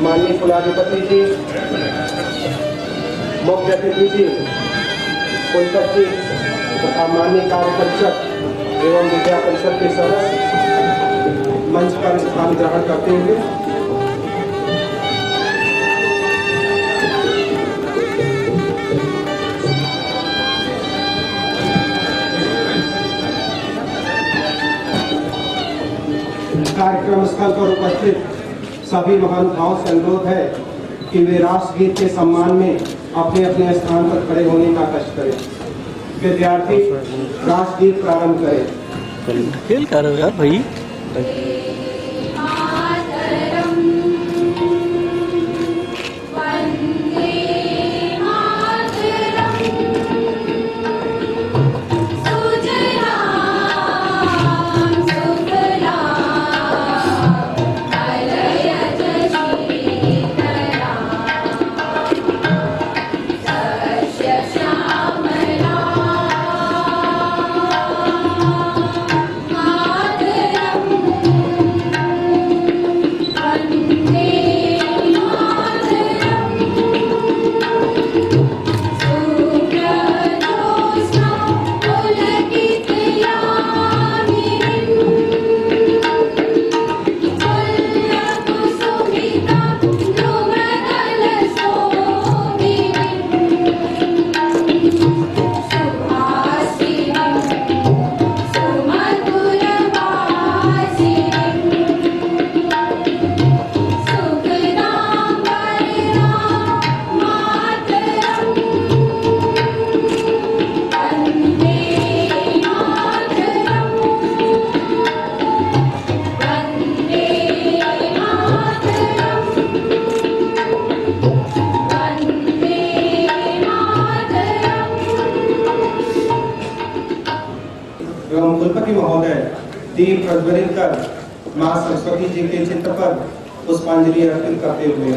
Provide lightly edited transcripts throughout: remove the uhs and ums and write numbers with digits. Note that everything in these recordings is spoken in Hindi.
माननीय कुलाधिपति जी, मुख्य अतिथि जी, कुलपति जी तथा माननीय कार्य परिषद एवं विद्या परिषद के सदस्य मंच पर स्थान ग्रहण करते हुए कार्यक्रम स्थल पर उपस्थित सभी महानुभावों से अनुरोध है कि वे राष्ट्रगीत के सम्मान में अपने अपने स्थान पर खड़े होने का कष्ट करें। विद्यार्थी राष्ट्रगीत प्रारंभ करें। खेल कर रहे हो यार भाई। कुलपति महोदय दीप प्रज्वलित कर मां सरस्वती जी के चित्र पर पुष्पांजलि अर्पित करते हुए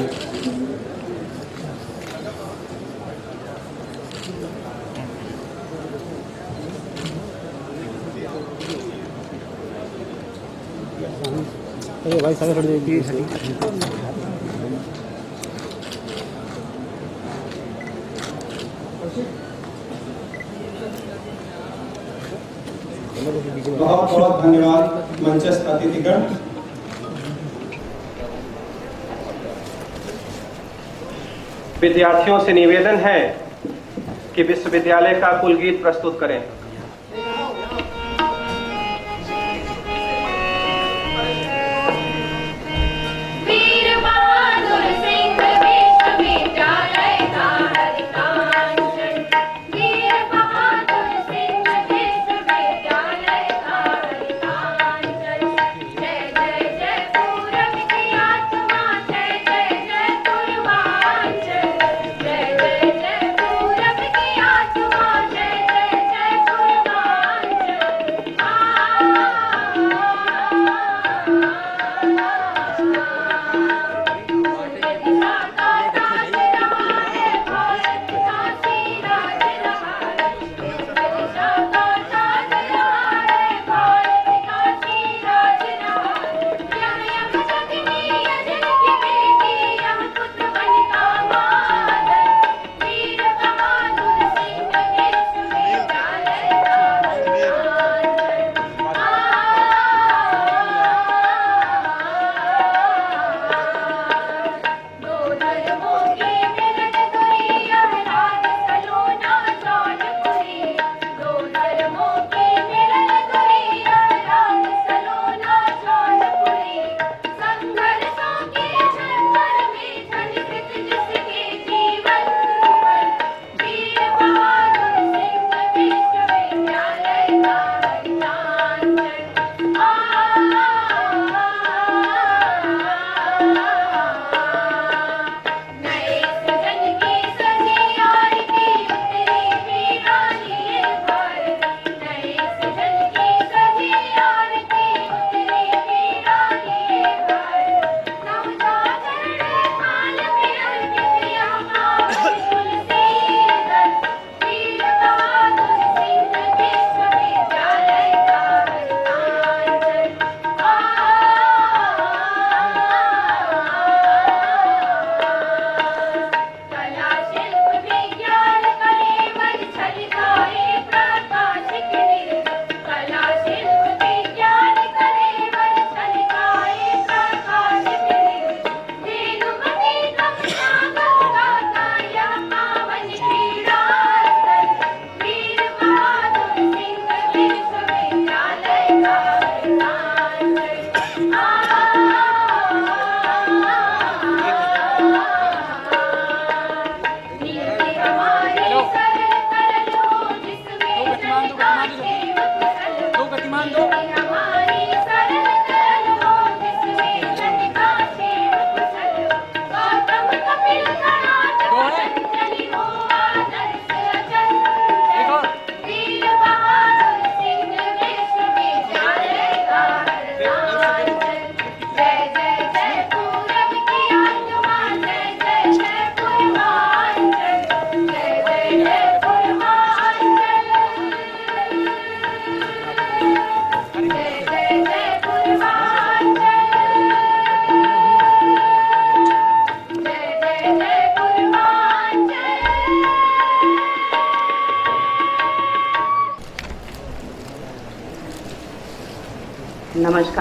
भाई सारे खड़े देखिए। बहुत बहुत धन्यवाद मंचस्थ अतिथिगण। विद्यार्थियों से निवेदन है कि विश्वविद्यालय का कुलगीत प्रस्तुत करें। जय जय जय पूरब की आत्मा, जय जय जय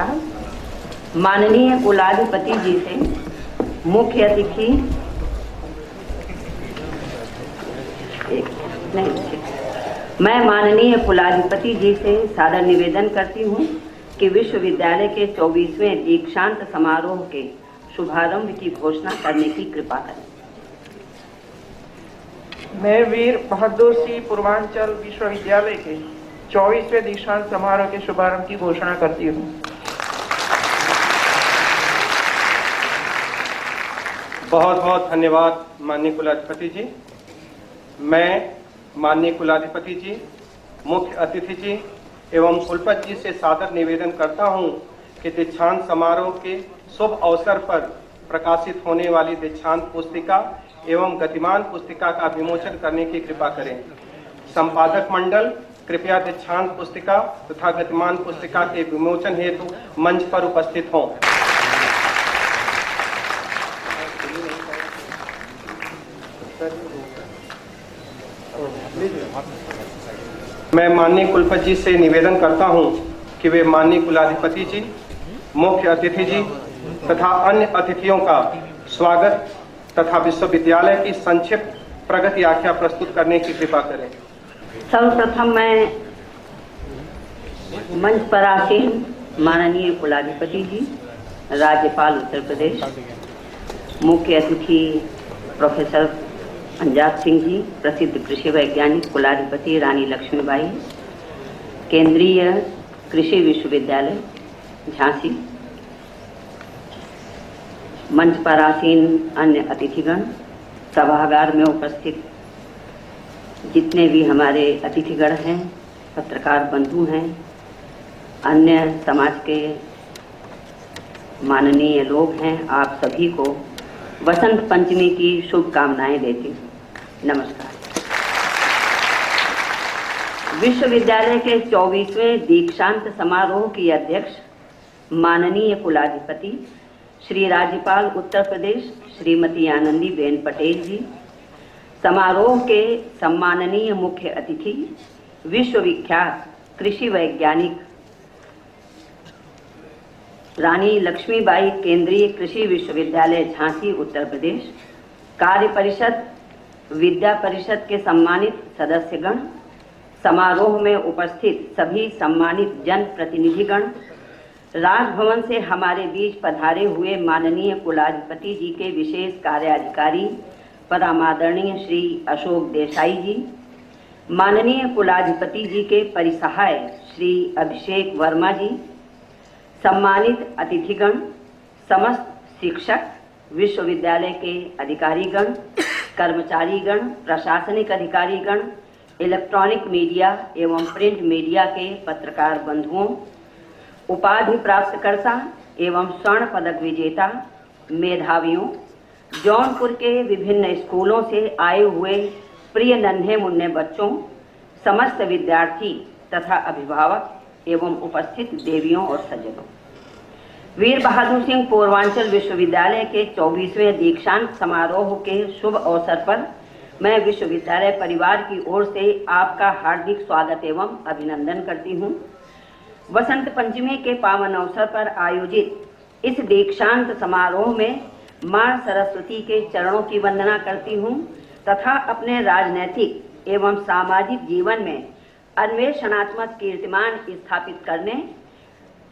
साहब, माननीय कुलाधिपति जी से मुख्य अतिथि मैं माननीय कुलाधिपति जी से सादर निवेदन करती हूँ कि विश्वविद्यालय के 24वें दीक्षांत समारोह के शुभारंभ की घोषणा करने की कृपा करें। मैं वीर बहादुर सिंह पूर्वांचल विश्वविद्यालय के 24वें दीक्षांत समारोह के शुभारंभ की घोषणा करती हूँ। बहुत बहुत धन्यवाद माननीय कुलाधिपति जी। मैं माननीय कुलाधिपति जी, मुख्य अतिथि जी एवं कुलपति जी से सादर निवेदन करता हूं कि दीक्षांत समारोह के शुभ अवसर पर प्रकाशित होने वाली दीक्षांत पुस्तिका एवं गतिमान पुस्तिका का विमोचन करने की कृपा करें। संपादक मंडल कृपया दीक्षांत पुस्तिका तथा गतिमान पुस्तिका के विमोचन हेतु मंच पर उपस्थित हों। मैं माननीय कुलपति जी से निवेदन करता हूं कि वे माननीय कुलाधिपति जी, मुख्य अतिथि जी तथा अन्य अतिथियों का स्वागत तथा विश्वविद्यालय की संक्षिप्त प्रगति आख्या प्रस्तुत करने की कृपा करें। सर्वप्रथम मैं मंच पर आसीन माननीय कुलाधिपति जी, राज्यपाल उत्तर प्रदेश, मुख्य अतिथि प्रोफेसर पंजाब सिंह जी, प्रसिद्ध कृषि वैज्ञानिक कुलाधिपति रानी लक्ष्मीबाई, केंद्रीय कृषि विश्वविद्यालय झांसी, मंच पर आसीन अन्य अतिथिगण, सभागार में उपस्थित जितने भी हमारे अतिथिगण हैं, पत्रकार बंधु हैं, अन्य समाज के माननीय लोग हैं, आप सभी को वसंत पंचमी की शुभकामनाएं देती हूँ। नमस्कार। विश्वविद्यालय के 24वें दीक्षांत समारोह की अध्यक्ष माननीय कुलाधिपति श्री राज्यपाल उत्तर प्रदेश श्रीमती आनंदीबेन पटेल जी, समारोह के सम्माननीय मुख्य अतिथि विश्वविख्यात कृषि वैज्ञानिक रानी लक्ष्मीबाई, केंद्रीय कृषि विश्वविद्यालय झांसी उत्तर प्रदेश, कार्य परिषद, विद्या परिषद के सम्मानित सदस्यगण, समारोह में उपस्थित सभी सम्मानित जन प्रतिनिधिगण, राजभवन से हमारे बीच पधारे हुए माननीय कुलाधिपति जी के विशेष कार्याधिकारी परमादरणीय श्री अशोक देसाई जी, माननीय कुलाधिपति जी के परिसहाय श्री अभिषेक वर्मा जी, सम्मानित अतिथिगण, समस्त शिक्षक, विश्वविद्यालय के अधिकारीगण, कर्मचारीगण, प्रशासनिक अधिकारीगण, इलेक्ट्रॉनिक मीडिया एवं प्रिंट मीडिया के पत्रकार बंधुओं, उपाधि प्राप्तकर्ता एवं स्वर्ण पदक विजेता मेधावियों, जौनपुर के विभिन्न स्कूलों से आए हुए प्रिय नन्हे मुन्ने बच्चों, समस्त विद्यार्थी तथा अभिभावक एवं उपस्थित देवियों और सज्जनों, वीर बहादुर सिंह पूर्वांचल विश्वविद्यालय के 24वें दीक्षांत समारोह के शुभ अवसर पर मैं विश्वविद्यालय परिवार की ओर से आपका हार्दिक स्वागत एवं अभिनंदन करती हूँ। वसंत पंचमी के पावन अवसर पर आयोजित इस दीक्षांत समारोह में मां सरस्वती के चरणों की वंदना करती हूँ तथा अपने राजनैतिक एवं सामाजिक जीवन में अन्वेषणात्मक कीर्तिमान स्थापित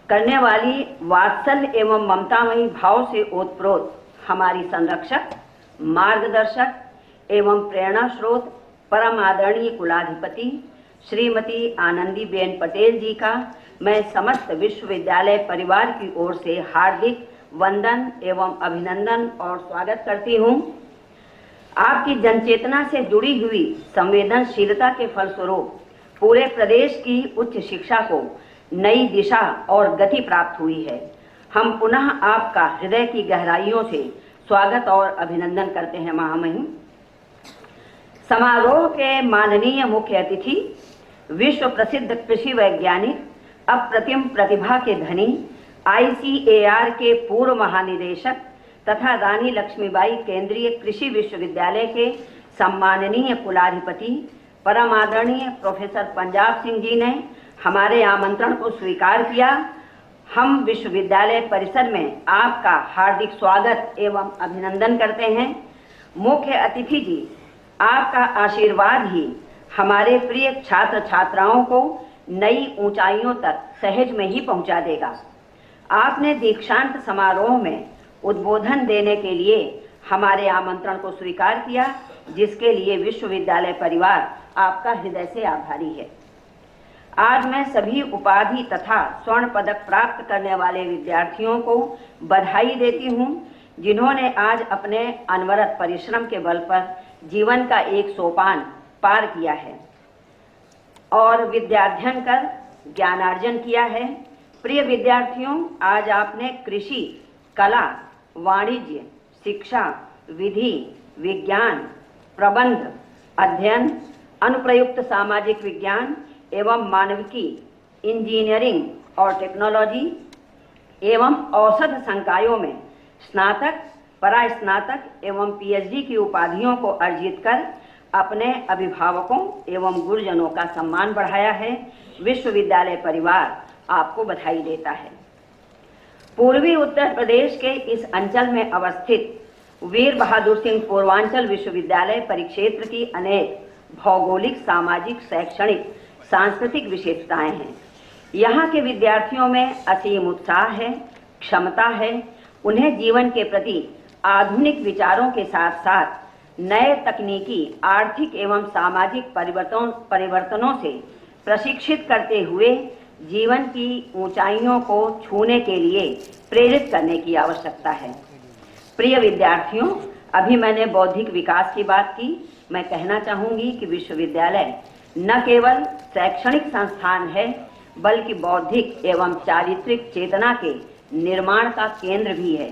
करने वाली वात्सल्य एवं ममतामयी भाव से ओतप्रोत हमारी संरक्षक, मार्गदर्शक एवं प्रेरणा स्रोत परम आदरणीय कुलाधिपति श्रीमती आनंदीबेन पटेल जी का मैं समस्त विश्वविद्यालय परिवार की ओर से हार्दिक वंदन एवं अभिनंदन और स्वागत करती हूँ। आपकी जनचेतना से जुड़ी हुई संवेदनशीलता के फलस्वरूप पूरे प्रदेश की उच्च शिक्षा को नई दिशा और गति प्राप्त हुई है। हम पुनः आपका हृदय की गहराइयों से स्वागत और अभिनंदन करते हैं। महामहिम, समारोह के माननीय मुख्य अतिथि विश्व प्रसिद्ध कृषि वैज्ञानिक, अप्रतिम प्रतिभा के धनी, ICAR के पूर्व महानिदेशक तथा रानी लक्ष्मीबाई केंद्रीय कृषि विश्वविद्यालय के सम्माननीय कुलाधिपति परम आदरणीय प्रोफेसर पंजाब सिंह जी ने हमारे आमंत्रण को स्वीकार किया, हम विश्वविद्यालय परिसर में आपका हार्दिक स्वागत एवं अभिनंदन करते हैं। मुख्य अतिथि जी, आपका आशीर्वाद ही हमारे प्रिय छात्र छात्राओं को नई ऊंचाइयों तक सहज में ही पहुंचा देगा। आपने दीक्षांत समारोह में उद्बोधन देने के लिए हमारे आमंत्रण को स्वीकार किया, जिसके लिए विश्वविद्यालय परिवार आपका हृदय से आभारी है। आज मैं सभी उपाधि तथा स्वर्ण पदक प्राप्त करने वाले विद्यार्थियों को बधाई देती हूं, जिन्होंने आज अपने अनवरत परिश्रम के बल पर जीवन का एक सोपान पार किया है और विद्याध्ययन कर ज्ञानार्जन किया है। प्रिय विद्यार्थियों, आज आपने कृषि, कला, वाणिज्य, शिक्षा, विधि, विज्ञान, प्रबंध, अध्ययन, अनुप्रयुक्त सामाजिक विज्ञान एवं मानविकी, इंजीनियरिंग और टेक्नोलॉजी एवं औषध संकायों में स्नातक, परास्नातक एवं पीएचडी की उपाधियों को अर्जित कर अपने अभिभावकों एवं गुरुजनों का सम्मान बढ़ाया है। विश्वविद्यालय परिवार आपको बधाई देता है। पूर्वी उत्तर प्रदेश के इस अंचल में अवस्थित वीर बहादुर सिंह पूर्वांचल विश्वविद्यालय परिक्षेत्र की अनेक भौगोलिक, सामाजिक, शैक्षणिक, सांस्कृतिक विशेषताएं हैं। यहाँ के विद्यार्थियों में असीम उत्साह है, क्षमता है। उन्हें जीवन के प्रति आधुनिक विचारों के साथ साथ नए तकनीकी, आर्थिक एवं सामाजिक परिवर्तनों से प्रशिक्षित करते हुए जीवन की ऊंचाइयों को छूने के लिए प्रेरित करने की आवश्यकता है। प्रिय विद्यार्थियों, अभी मैंने बौद्धिक विकास की बात की। मैं कहना चाहूँगी कि विश्वविद्यालय न केवल शैक्षणिक संस्थान है, बल्कि बौद्धिक एवं चारित्रिक चेतना के निर्माण का केंद्र भी है।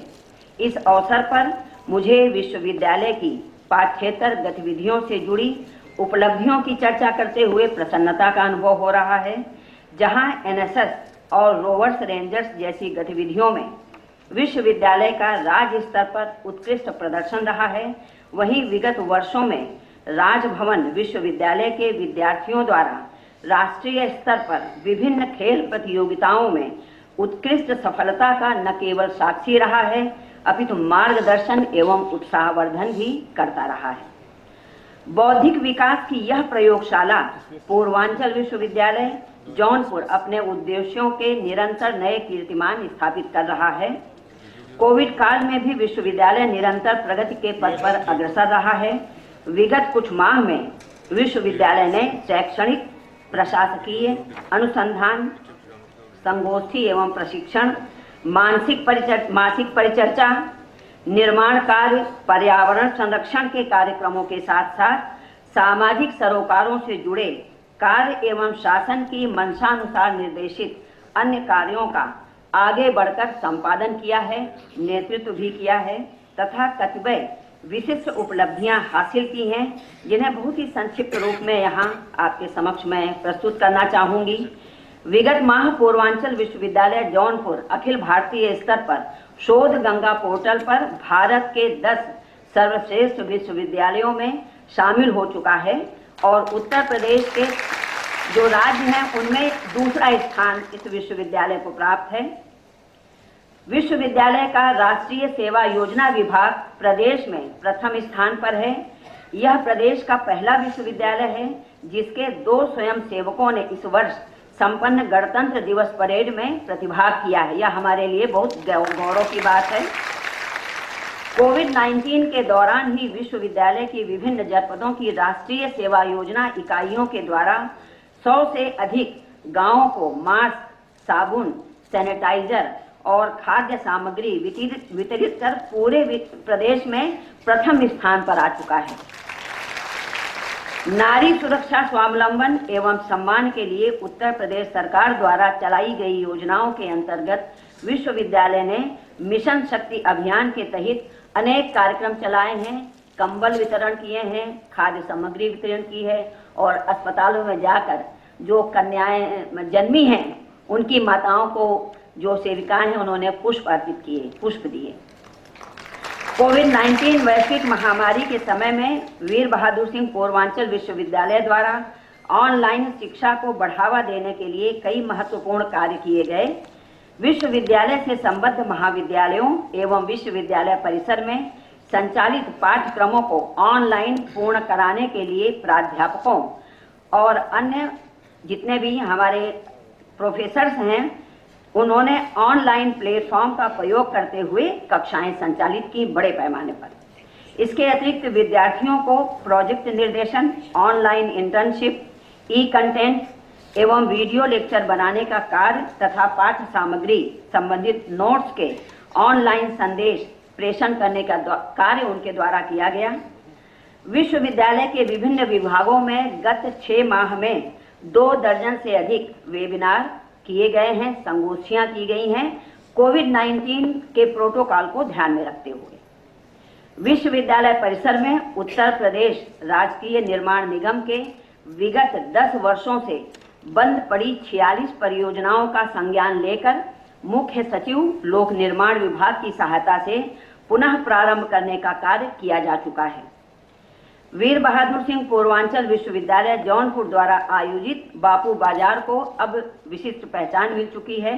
इस अवसर पर मुझे विश्वविद्यालय की पाठ्येतर गतिविधियों से जुड़ी उपलब्धियों की चर्चा करते हुए प्रसन्नता का अनुभव हो रहा है। जहां एनएसएस और रोवर्स रेंजर्स जैसी गतिविधियों में विश्वविद्यालय का राज्य स्तर पर उत्कृष्ट प्रदर्शन रहा है, वहीं विगत वर्षों में राजभवन विश्वविद्यालय के विद्यार्थियों द्वारा राष्ट्रीय स्तर पर विभिन्न खेल प्रतियोगिताओं में उत्कृष्ट सफलता का न केवल साक्षी रहा है, अपितु मार्गदर्शन एवं उत्साहवर्धन भी करता रहा है। बौद्धिक विकास की यह प्रयोगशाला पूर्वांचल विश्वविद्यालय जौनपुर अपने उद्देश्यों के निरंतर नए कीर्तिमान स्थापित कर रहा है। कोविड काल में भी विश्वविद्यालय निरंतर प्रगति के पथ पर अग्रसर रहा है। विगत कुछ माह में विश्वविद्यालय ने शैक्षणिक, प्रशासकीय, अनुसंधान, संगोष्ठी एवं प्रशिक्षण, मासिक परिचर्चा, निर्माण कार्य, पर्यावरण संरक्षण के कार्यक्रमों के साथ साथ सामाजिक सरोकारों से जुड़े कार्य एवं शासन की मंशानुसार निर्देशित अन्य कार्यों का आगे बढ़कर संपादन किया है, नेतृत्व भी किया है तथा कतिपय विशिष्ट उपलब्धियां हासिल की हैं, जिन्हें बहुत ही संक्षिप्त रूप में यहाँ आपके समक्ष मैं प्रस्तुत करना चाहूँगी। विगत माह पूर्वांचल विश्वविद्यालय जौनपुर अखिल भारतीय स्तर पर शोध गंगा पोर्टल पर भारत के 10 सर्वश्रेष्ठ विश्वविद्यालयों में शामिल हो चुका है और उत्तर प्रदेश के जो राज्य हैं उनमें दूसरा स्थान इस विश्वविद्यालय को प्राप्त है। विश्वविद्यालय का राष्ट्रीय सेवा योजना विभाग प्रदेश में प्रथम स्थान पर है। यह प्रदेश का पहला विश्वविद्यालय है जिसके 2 स्वयंसेवकों ने इस वर्ष संपन्न गणतंत्र दिवस परेड में प्रतिभाग किया है। यह हमारे लिए बहुत गौरव की बात है। कोविड-19 के दौरान ही विश्वविद्यालय की विभिन्न जनपदों की राष्ट्रीय सेवा योजना इकाइयों के द्वारा 100 से अधिक गांवों को मास्क, साबुन, सैनिटाइजर और खाद्य सामग्री वितरित कर पूरे प्रदेश में प्रथम स्थान पर आ चुका है। नारी सुरक्षा, स्वावलंबन एवं सम्मान के लिए उत्तर प्रदेश सरकार द्वारा चलाई गई योजनाओं के अंतर्गत विश्वविद्यालय ने मिशन शक्ति अभियान के तहत अनेक कार्यक्रम चलाए हैं। कंबल वितरण किए हैं, खाद्य सामग्री वितरण की है और अस्पतालों में जाकर जो कन्याएं जन्मी हैं उनकी माताओं को जो सेविकाएं हैं उन्होंने पुष्प अर्पित किए, पुष्प दिए। कोविड-19 वैश्विक महामारी के समय में वीर बहादुर सिंह पूर्वांचल विश्वविद्यालय द्वारा ऑनलाइन शिक्षा को बढ़ावा देने के लिए कई महत्वपूर्ण कार्य किए गए। विश्वविद्यालय से संबद्ध महाविद्यालयों एवं विश्वविद्यालय परिसर में संचालित पाठ्यक्रमों को ऑनलाइन पूर्ण कराने के लिए प्राध्यापकों और अन्य जितने भी हमारे प्रोफेसर्स हैं उन्होंने ऑनलाइन प्लेटफॉर्म का प्रयोग करते हुए कक्षाएं संचालित की बड़े पैमाने पर। इसके अतिरिक्त विद्यार्थियों को प्रोजेक्ट निर्देशन, ऑनलाइन इंटर्नशिप, ई कंटेंट एवं वीडियो लेक्चर बनाने का कार्य तथा पाठ्य सामग्री संबंधित नोट्स के ऑनलाइन संदेश प्रेषण करने का कार्य उनके द्वारा किया गया। विश्वविद्यालय के विभिन्न विभागों में गत 6 माह में 2 दर्जन से अधिक वेबिनार किए गए हैं, संगोष्ठियां की गई हैं कोविड-19 के प्रोटोकॉल को ध्यान में रखते हुए। विश्वविद्यालय परिसर में उत्तर प्रदेश राजकीय निर्माण निगम के विगत 10 वर्षों से बंद पड़ी 46 परियोजनाओं का संज्ञान लेकर मुख्य सचिव लोक निर्माण विभाग की सहायता से पुनः प्रारंभ करने का कार्य किया जा चुका है। वीर बहादुर सिंह पूर्वांचल विश्वविद्यालय जौनपुर द्वारा आयोजित बापू बाजार को अब विशिष्ट पहचान मिल चुकी है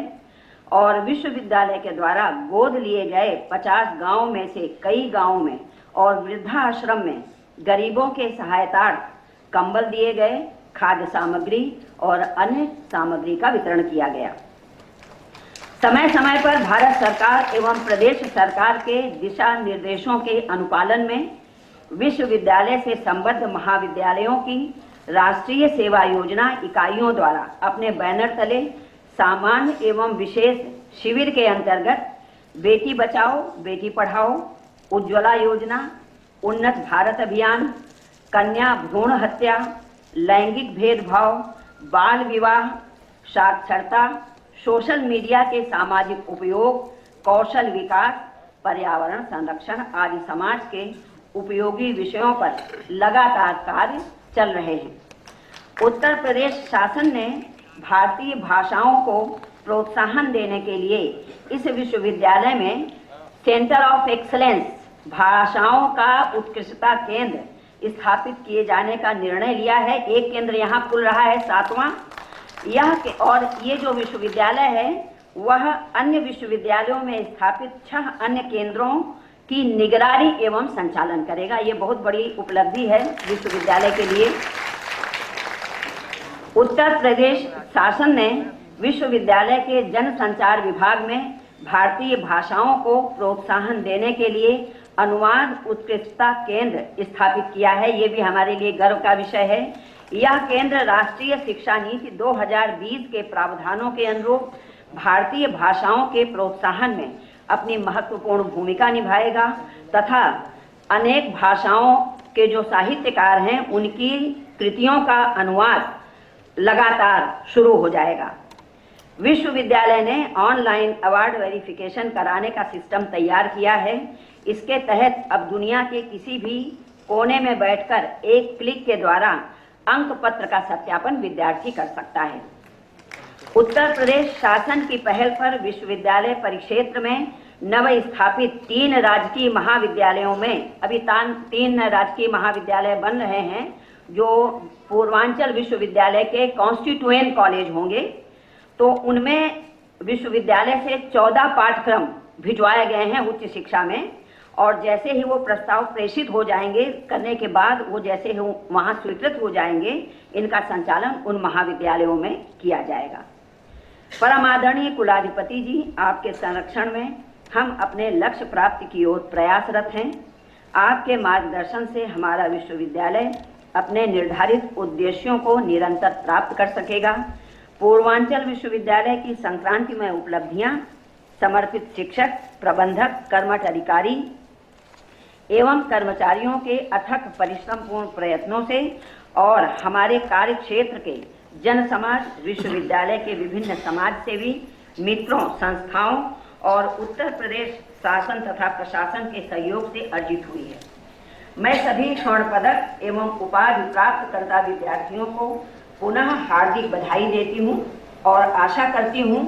और विश्वविद्यालय के द्वारा गोद लिए गए 50 गांवों में से कई गांवों में और वृद्धाश्रम में गरीबों के सहायतार्थ कंबल दिए गए, खाद्य सामग्री और अन्य सामग्री का वितरण किया गया। समय समय पर भारत सरकार एवं प्रदेश सरकार के दिशा निर्देशों के अनुपालन में विश्वविद्यालय से संबद्ध महाविद्यालयों की राष्ट्रीय सेवा योजना इकाइयों द्वारा अपने बैनर तले सामान्य एवं विशेष शिविर के अंतर्गत बेटी बचाओ बेटी पढ़ाओ, उज्ज्वला योजना, उन्नत भारत अभियान, कन्या भ्रूण हत्या, लैंगिक भेदभाव, बाल विवाह, साक्षरता, सोशल मीडिया के सामाजिक उपयोग, कौशल विकास, पर्यावरण संरक्षण आदि समाज के उपयोगी विषयों पर लगातार कार्य चल रहे हैं। उत्तर प्रदेश शासन ने भारतीय भाषाओं को प्रोत्साहन देने के लिए इस विश्वविद्यालय में सेंटर ऑफ एक्सीलेंस भाषाओं का उत्कृष्टता केंद्र स्थापित किए जाने का निर्णय लिया है। एक केंद्र यहाँ खुल रहा है 7वां और ये जो विश्वविद्यालय है वह अन्य विश्वविद्यालयों में स्थापित 6 अन्य केंद्रों की निगरानी एवं संचालन करेगा। ये बहुत बड़ी उपलब्धि है विश्वविद्यालय के लिए। उत्तर प्रदेश शासन ने विश्वविद्यालय के जनसंचार विभाग में भारतीय भाषाओं को प्रोत्साहन देने के लिए अनुवाद उत्कृष्टता केंद्र स्थापित किया है। ये भी हमारे लिए गर्व का विषय है। यह केंद्र राष्ट्रीय शिक्षा नीति 2020 के प्रावधानों के अनुरूप भारतीय भाषाओं के प्रोत्साहन में अपनी महत्वपूर्ण भूमिका निभाएगा तथा अनेक भाषाओं के जो साहित्यकार हैं उनकी कृतियों का अनुवाद लगातार शुरू हो जाएगा। विश्वविद्यालय ने ऑनलाइन अवार्ड वेरिफिकेशन कराने का सिस्टम तैयार किया है। इसके तहत अब दुनिया के किसी भी कोने में बैठकर एक क्लिक के द्वारा अंक पत्र का सत्यापन विद्यार्थी कर सकता है। उत्तर प्रदेश शासन की पहल पर विश्वविद्यालय परिक्षेत्र में नव स्थापित 3 राजकीय महाविद्यालयों में अभी 3 राजकीय महाविद्यालय बन रहे हैं जो पूर्वांचल विश्वविद्यालय के कॉन्स्टिट्यूएंट कॉलेज होंगे। तो उनमें विश्वविद्यालय से 14 पाठ्यक्रम भिजवाए गए हैं उच्च शिक्षा में और जैसे ही वो प्रस्ताव प्रेषित हो जाएंगे करने के बाद वो जैसे ही वहाँ स्वीकृत हो जाएंगे इनका संचालन उन महाविद्यालयों में किया जाएगा। परम आदरणीय कुलाधिपति जी, आपके संरक्षण में हम अपने लक्ष्य प्राप्ति की ओर प्रयासरत हैं। आपके मार्गदर्शन से हमारा विश्वविद्यालय अपने निर्धारित उद्देश्यों को निरंतर प्राप्त कर सकेगा। पूर्वांचल विश्वविद्यालय की संक्रांतिमय उपलब्धियां समर्पित शिक्षक, प्रबंधक, कर्मठ अधिकारी एवं कर्मचारियों के अथक परिश्रमपूर्ण प्रयत्नों से और हमारे कार्य क्षेत्र के जन समाज, विश्वविद्यालय के विभिन्न समाज सेवी मित्रों, संस्थाओं और उत्तर प्रदेश शासन तथा प्रशासन के सहयोग से अर्जित हुई है। मैं सभी स्वर्ण पदक एवं उपाधि प्राप्त करता विद्यार्थियों को पुनः हार्दिक बधाई देती हूँ और आशा करती हूँ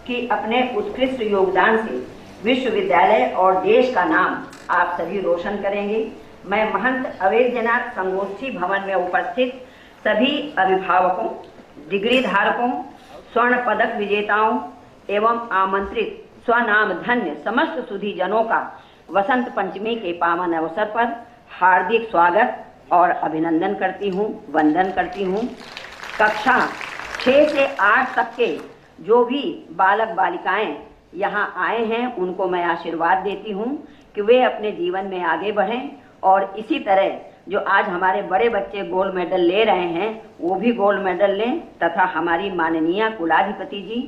कि अपने उत्कृष्ट योगदान से विश्वविद्यालय और देश का नाम आप सभी रोशन करेंगे। मैं महंत अवेद्यनाथ संगोष्ठी भवन में उपस्थित सभी अभिभावकों, डिग्री धारकों, स्वर्ण पदक विजेताओं एवं आमंत्रित स्वनाम धन्य समस्त सुधी जनों का वसंत पंचमी के पावन अवसर पर हार्दिक स्वागत और अभिनंदन करती हूँ, वंदन करती हूँ। कक्षा 6 से 8 तक के जो भी बालक बालिकाएं यहाँ आए हैं उनको मैं आशीर्वाद देती हूँ कि वे अपने जीवन में आगे बढ़ें और इसी तरह जो आज हमारे बड़े बच्चे गोल्ड मेडल ले रहे हैं वो भी गोल्ड मेडल लें तथा हमारी माननीय कुलाधिपति जी,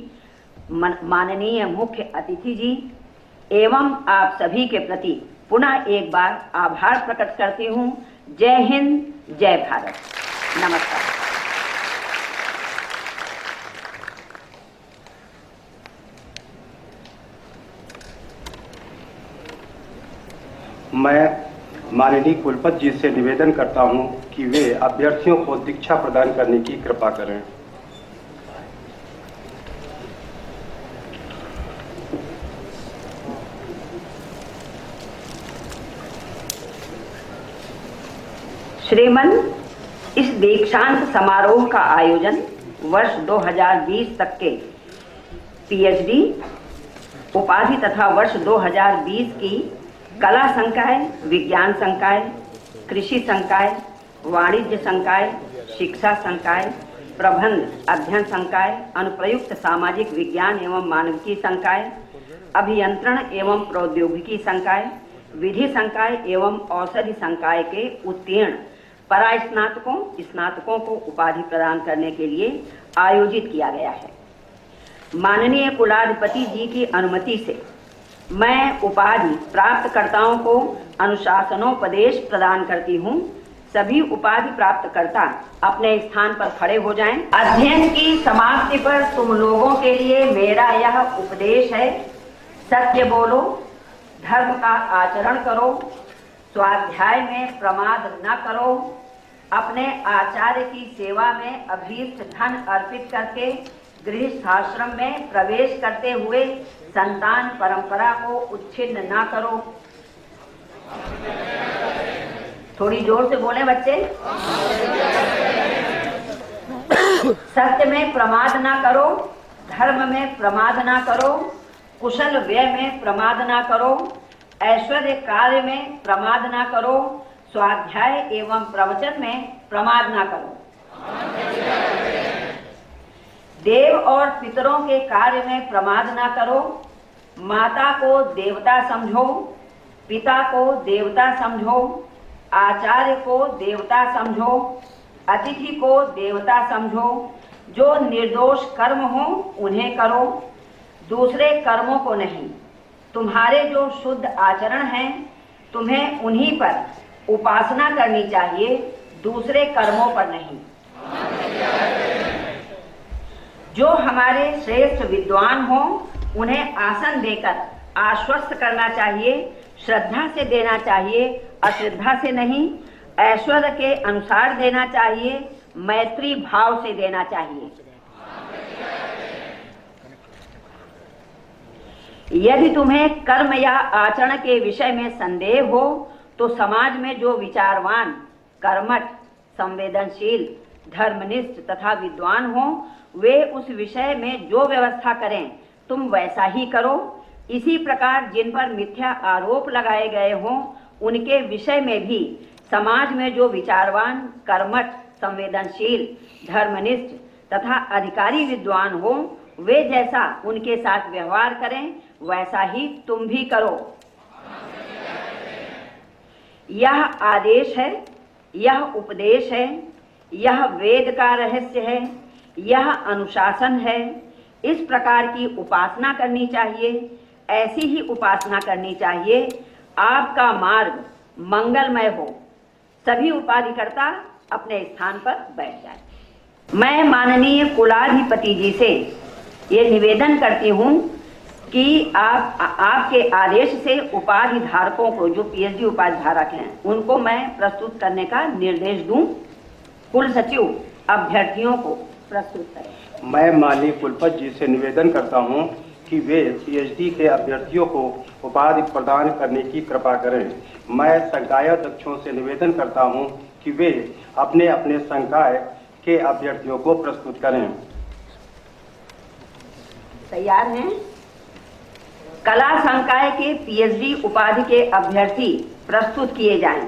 माननीय मुख्य अतिथि जी एवं आप सभी के प्रति पुनः एक बार आभार प्रकट करती हूँ। जय हिंद, जय भारत, नमस्कार। मैं माननीय कुलपति जी से निवेदन करता हूं कि वे अभ्यर्थियों को दीक्षा प्रदान करने की कृपा करें। श्रीमन, इस दीक्षांत समारोह का आयोजन वर्ष 2020 तक के पीएचडी उपाधि तथा वर्ष 2020 की कला संकाय, विज्ञान संकाय, कृषि संकाय, वाणिज्य संकाय, शिक्षा संकाय, प्रबंध अध्ययन संकाय, अनुप्रयुक्त सामाजिक विज्ञान एवं मानविकी संकाय, अभियंत्रण एवं प्रौद्योगिकी संकाय, विधि संकाय एवं औषधि संकाय के उत्तीर्ण परास्नातकों, स्नातकों को उपाधि प्रदान करने के लिए आयोजित किया गया है। माननीय कुलाधिपति जी की अनुमति से मैं उपाधि प्राप्तकर्ताओं को अनुशासनोपदेश प्रदान करती हूँ। सभी उपाधि प्राप्तकर्ता अपने स्थान पर खड़े हो जाएं। अध्ययन की समाप्ति पर तुम लोगों के लिए मेरा यह उपदेश है, सत्य बोलो, धर्म का आचरण करो, स्वाध्याय में प्रमाद न करो, अपने आचार्य की सेवा में अभीष्ट धन अर्पित करके गृहस्थाश्रम में प्रवेश करते हुए संतान परंपरा को उच्छिन्न न करो। थोड़ी जोर से बोले बच्चे। सत्य में प्रमाद ना करो, धर्म में प्रमाद ना करो, कुशल व्यय में प्रमाद ना करो, ऐश्वर्य कार्य में प्रमाद ना करो, स्वाध्याय एवं प्रवचन में प्रमाद ना करो। देव और पितरों के कार्य में प्रमाद ना करो, माता को देवता समझो, पिता को देवता समझो, आचार्य को देवता समझो, अतिथि को देवता समझो। जो निर्दोष कर्म हो उन्हें करो, दूसरे कर्मों को नहीं। तुम्हारे जो शुद्ध आचरण हैं तुम्हें उन्हीं पर उपासना करनी चाहिए, दूसरे कर्मों पर नहीं। जो हमारे श्रेष्ठ विद्वान हो उन्हें आसन देकर आश्वस्त करना चाहिए, श्रद्धा से देना चाहिए, अश्रद्धा से नहीं। ऐश्वर्य के अनुसार देना चाहिए, मैत्री भाव से देना चाहिए। यदि तुम्हें कर्म या आचरण के विषय में संदेह हो तो समाज में जो विचारवान, कर्मठ, संवेदनशील, धर्मनिष्ठ तथा विद्वान हो वे उस विषय में जो व्यवस्था करें तुम वैसा ही करो। इसी प्रकार जिन पर मिथ्या आरोप लगाए गए हों उनके विषय में भी समाज में जो विचारवान, कर्मठ, संवेदनशील, धर्मनिष्ठ तथा अधिकारी विद्वान हो वे जैसा उनके साथ व्यवहार करें वैसा ही तुम भी करो। यह आदेश है, यह उपदेश है, यह वेद का रहस्य है, यह अनुशासन है। इस प्रकार की उपासना करनी चाहिए, ऐसी ही उपासना करनी चाहिए। आपका मार्ग मंगलमय हो। सभी उपाधिकर्ता अपने स्थान पर बैठ जाएं। मैं माननीय कुलाधिपति जी से ये निवेदन करती हूँ कि आपके आदेश से उपाधि धारकों को, जो पीएचडी उपाधि धारक हैं, उनको मैं प्रस्तुत करने का निर्देश दूं। कुल सचिव अभ्यर्थियों को प्रस्तुत करें। मैं माननीय कुलपति जी से निवेदन करता हूं कि वे पीएचडी के अभ्यर्थियों को उपाधि प्रदान करने की कृपा करें। मैं संकाय अध्यक्षों से निवेदन करता हूं कि वे अपने अपने संकाय के अभ्यर्थियों को प्रस्तुत करें। तैयार हैं? कला संकाय के पीएचडी उपाधि के अभ्यर्थी प्रस्तुत किए जाएं।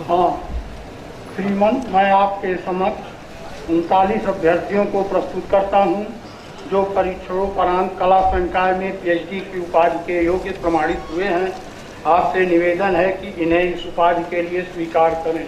हाँ श्रीमान, मैं आपके समक्ष 39 अभ्यर्थियों को प्रस्तुत करता हूँ जो परीक्षणोपरांत कला संकाय में पीएचडी की उपाधि के योग्य प्रमाणित हुए हैं। आपसे निवेदन है कि इन्हें इस उपाधि के लिए स्वीकार करें।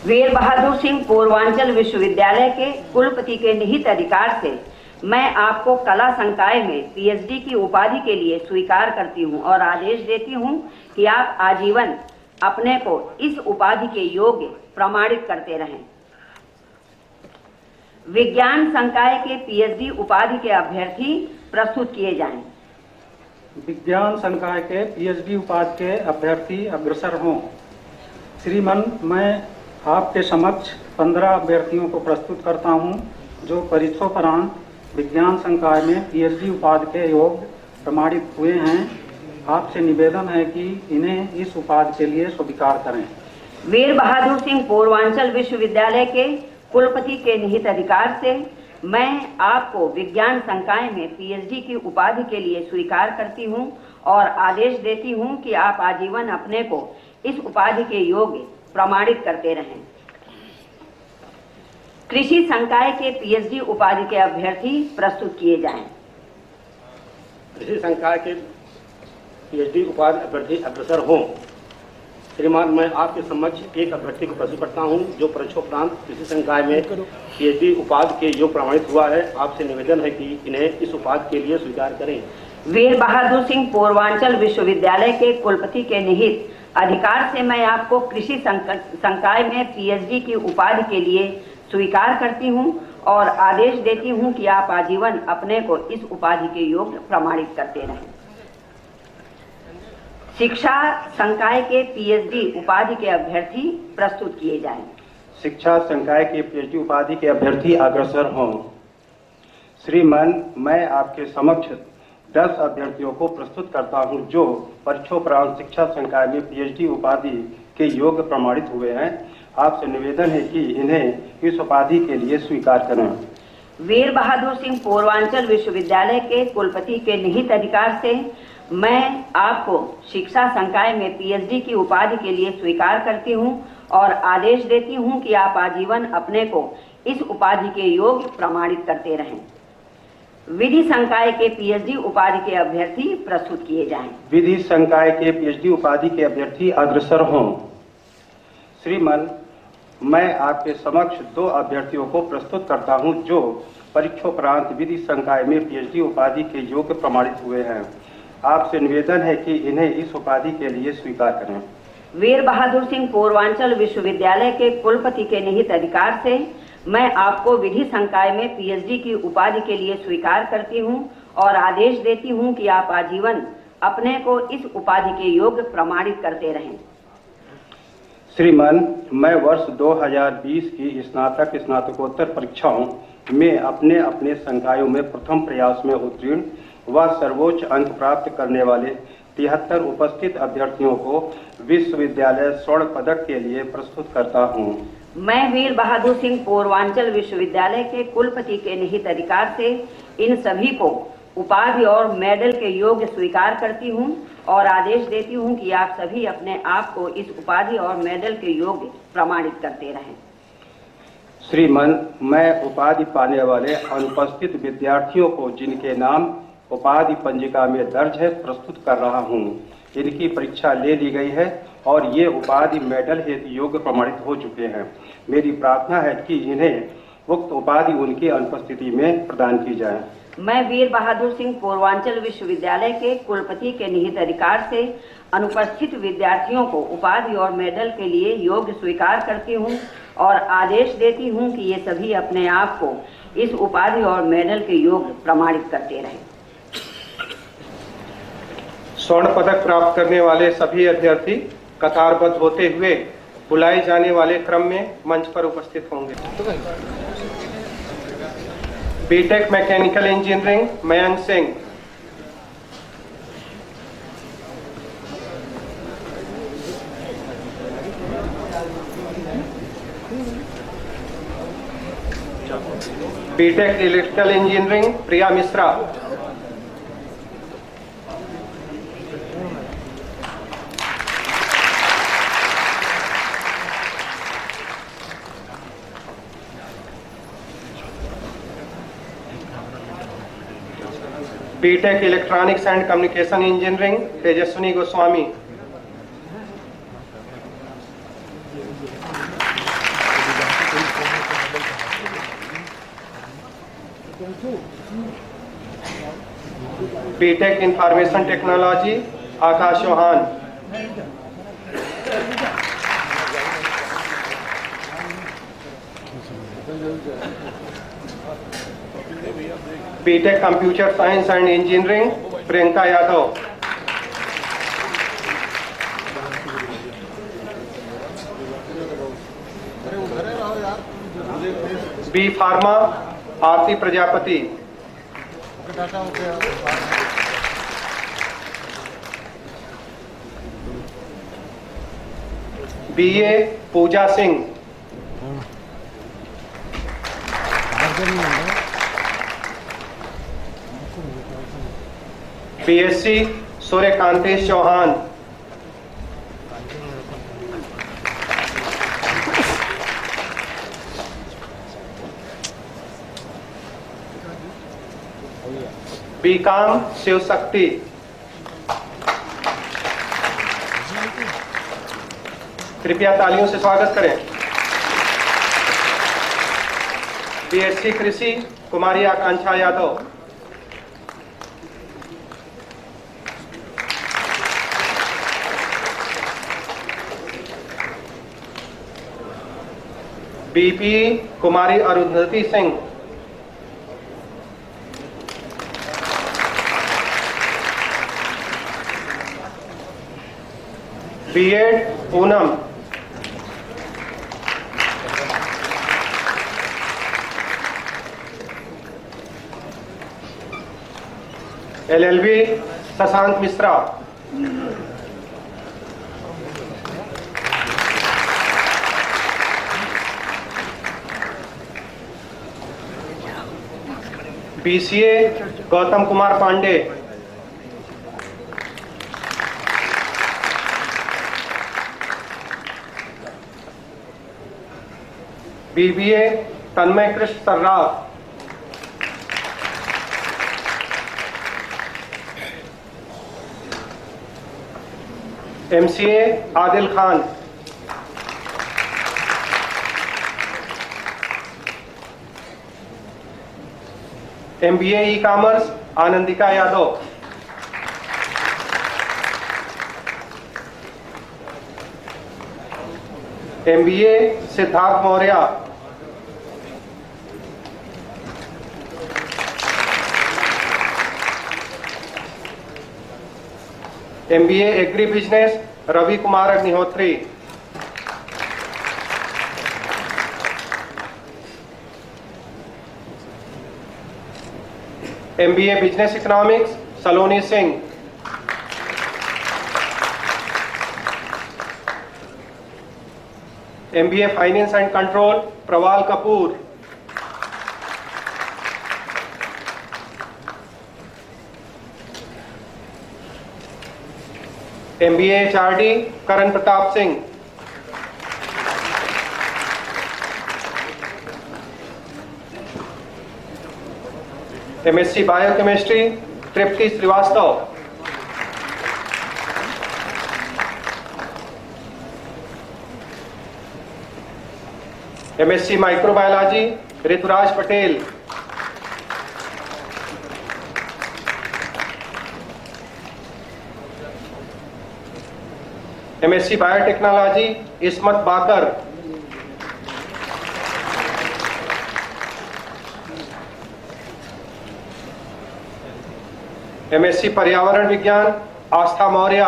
वीर बहादुर सिंह पूर्वांचल विश्वविद्यालय के कुलपति के निहित अधिकार से मैं आपको कला संकाय में पीएचडी की उपाधि के लिए स्वीकार करती हूं और आदेश देती हूं कि आप आजीवन अपने को इस उपाधि के योग्य प्रमाणित करते रहें। विज्ञान संकाय के पीएचडी उपाधि के अभ्यर्थी प्रस्तुत किए जाएं। विज्ञान संकाय के पीएचडी उपाधि के अभ्यर्थी अग्रसर हों। श्रीमान, मैं आपके समक्ष 15 अभ्यर्थियों को प्रस्तुत करता हूं जो परीक्षोपरांत विज्ञान संकाय में पीएचडी उपाधि के योग्य प्रमाणित हुए हैं। आपसे निवेदन है कि इन्हें इस उपाधि के लिए स्वीकार करें। वीर बहादुर सिंह पूर्वांचल विश्वविद्यालय के कुलपति के निहित अधिकार से मैं आपको विज्ञान संकाय में पीएचडी की उपाधि के लिए स्वीकार करती हूं और आदेश देती हूं कि आप आजीवन अपने को इस उपाधि के योग्य प्रमाणित करते रहें। कृषि संकाय के पीएचडी उपाधि के अभ्यर्थी प्रस्तुत किए जाएं। कृषि संकाय के पीएचडी उपाधि अभ्यर्थी अग्रसर हों। श्रीमान, मैं आपके समक्ष एक अभ्यर्थी को प्रस्तुत करता हूं जो परीक्षोपरांत कृषि संकाय में पीएचडी उपाधि के योग्य प्रमाणित हुआ है। आपसे निवेदन है कि इन्हें इस उपाधि के लिए स्वीकार करें। वीर बहादुर सिंह पूर्वांचल विश्वविद्यालय के कुलपति के निहित अधिकार से मैं आपको कृषि संकाय में पीएचडी की उपाधि के लिए स्वीकार करती हूं और आदेश देती हूं कि आप आजीवन अपने को इस उपाधि के योग्य प्रमाणित करते रहें। शिक्षा संकाय के पीएचडी उपाधि के अभ्यर्थी प्रस्तुत किए जाएं। शिक्षा संकाय के पीएचडी उपाधि के अभ्यर्थी अग्रसर हों। श्रीमान, मैं आपके समक्ष 10 अभ्यर्थियों को प्रस्तुत करता हूं जो परीक्षोपरांत शिक्षा संकाय में पीएचडी उपाधि के योग्य प्रमाणित हुए हैं। आपसे निवेदन है कि इन्हें इस उपाधि के लिए स्वीकार करें। वीर बहादुर सिंह पूर्वांचल विश्वविद्यालय के कुलपति के निहित अधिकार से मैं आपको शिक्षा संकाय में पीएचडी की उपाधि के लिए स्वीकार करती हूं और आदेश देती हूं कि आप आजीवन अपने को इस उपाधि के योग्य प्रमाणित करते रहें। विधि संकाय के पीएचडी उपाधि के अभ्यर्थी प्रस्तुत किए जाएं। विधि संकाय के पीएचडी उपाधि के अभ्यर्थी अग्रसर हों। श्रीमान, मैं आपके समक्ष 2 अभ्यर्थियों को प्रस्तुत करता हूं जो परीक्षोपरांत विधि संकाय में पीएचडी उपाधि के योग्य प्रमाणित हुए हैं। आपसे निवेदन है कि इन्हें इस उपाधि के लिए स्वीकार करें। वीर बहादुर सिंह पूर्वांचल विश्वविद्यालय के कुलपति के निहित अधिकार से मैं आपको विधि संकाय में पीएचडी की उपाधि के लिए स्वीकार करती हूं और आदेश देती हूं कि आप आजीवन अपने को इस उपाधि के योग्य प्रमाणित करते रहें। श्रीमान, मैं वर्ष 2020 की स्नातक स्नातकोत्तर परीक्षाओं में अपने अपने संकायों में प्रथम प्रयास में उत्तीर्ण व सर्वोच्च अंक प्राप्त करने वाले 73 उपस्थित अभ्यर्थियों को विश्वविद्यालय स्वर्ण पदक के लिए प्रस्तुत करता हूं। मैं वीर बहादुर सिंह पूर्वांचल विश्वविद्यालय के कुलपति के निहित अधिकार से इन सभी को उपाधि और मेडल के योग्य स्वीकार करती हूं और आदेश देती हूं कि आप सभी अपने आप को इस उपाधि और मेडल के योग्य प्रमाणित करते रहें। श्रीमान, मैं उपाधि पाने वाले अनुपस्थित विद्यार्थियों को जिनके नाम उपाधि पंजिका में दर्ज है प्रस्तुत कर रहा हूं। इनकी परीक्षा ले ली गई है और ये उपाधि मेडल हेतु योग्य प्रमाणित हो चुके हैं। मेरी प्रार्थना है कि इन्हें उक्त उपाधि उनकी अनुपस्थिति में प्रदान की जाए। मैं वीर बहादुर सिंह पूर्वांचल विश्वविद्यालय के कुलपति के निहित अधिकार से अनुपस्थित विद्यार्थियों को उपाधि और मेडल के लिए योग्य स्वीकार करती हूं और आदेश देती हूं कि ये सभी अपने आप को इस उपाधि और मेडल के योग्य प्रमाणित करते रहें। स्वर्ण पदक प्राप्त करने वाले सभी अभ्यर्थी कतारबद्ध होते हुए बुलाए जाने वाले क्रम में मंच पर उपस्थित होंगे। BTech mechanical engineering Mayank Singh, BTech electrical engineering Priya Mishra. BTech electronics and communication engineering Tejaswini Goswami. BTech information technology Akash Chauhan. BTech computer science and engineering Priyanka Yadav. B pharma Aarti Prajapati. BA Pooja Singh. BSc Suryakantesh Chauhan. BCom Shiv Shakti. कृपया तालियों से स्वागत करें। बीएससी कृषि Kumari Akanksha Yadav. BP Kumari Arundhati Singh. BEd Poonam. LLB Shashank Mishra. BCA Gautam Kumar Pandey. BBA Tanmay Krishna Sarraf. MCA Adil Khan. MBA e commerce Anandika Yadav. MBA Siddharth Maurya. MBA agri business Ravi Kumar Agnihotri. MBA business economics Saloni Singh. MBA finance and control Praval Kapoor. MBA HRD Karan Pratap Singh. MSc biochemistry Tripti Srivastava. MSc microbiology Rituraj Patel. MSc biotechnology Ismat Baqar. MSc पर्यावरण विज्ञान आस्था मौर्य।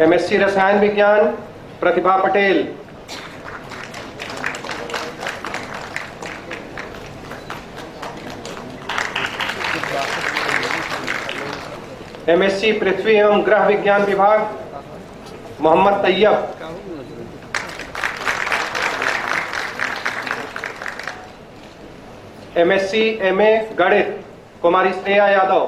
एमएससी रसायन विज्ञान प्रतिभा पटेल। एमएससी पृथ्वी एवं ग्रह विज्ञान विभाग मोहम्मद तैयब, MSc MA गणित कुमारी श्रेया यादव,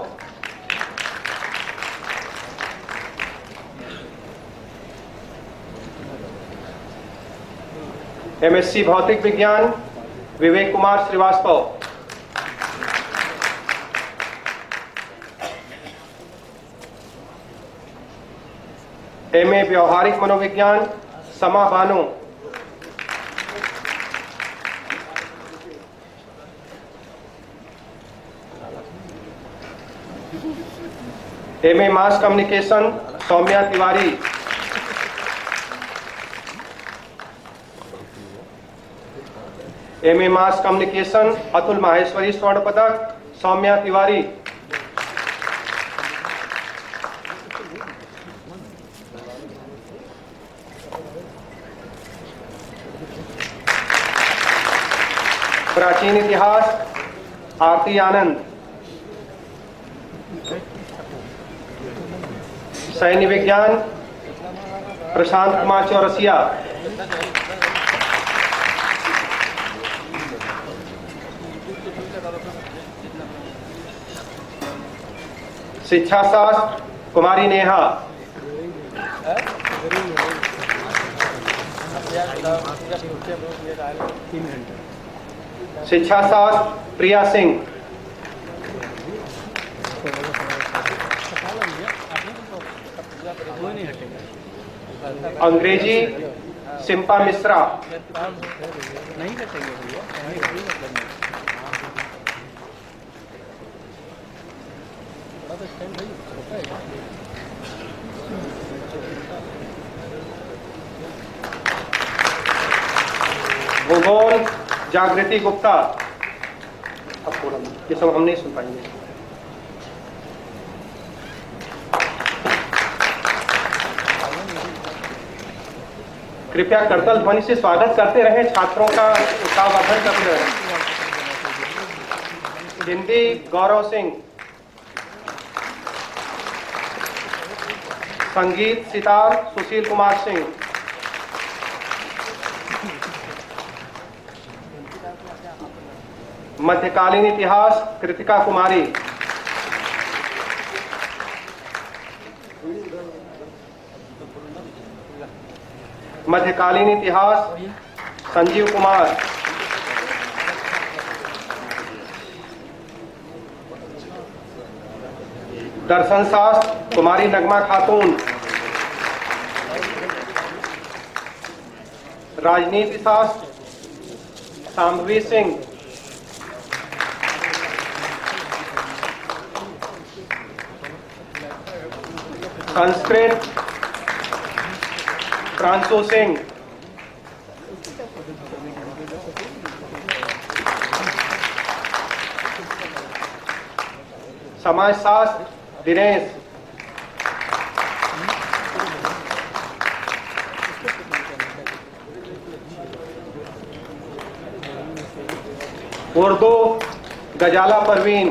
MSc भौतिक विज्ञान विवेक कुमार श्रीवास्तव, MA व्यवहारिक मनोविज्ञान Sama Bano, MA mass communication Saumya Tiwari, MA mass communication Atul Maheshwari स्वर्ण पदक सौम्या तिवारी, प्राचीन इतिहास आरती आनंद, सैन्य विज्ञान प्रशांत कुमार चौरसिया, शिक्षा शास्त्र कुमारी नेहा, शिक्षा शास्त्र प्रिया सिंह, अंग्रेजी सिंपा मिश्रा, भूगोल जागृति गुप्ता। अब थोड़ा ये सब हम नहीं सुन पाएंगे। कृपया करतल ध्वनि से स्वागत करते रहे, छात्रों का उत्साहवर्धन करते रहे। हिंदी गौरव सिंह, संगीत सितार सुशील कुमार सिंह, मध्यकालीन इतिहास कृतिका कुमारी, मध्यकालीन इतिहास संजीव कुमार, दर्शन शास्त्र कुमारी नगमा खातून, राजनीति शास्त्र शाम्भवी सिंह, संस्कृत फ्रांसो सिंह, समाजशास्त्र दिनेश, उर्दू गजाला परवीन,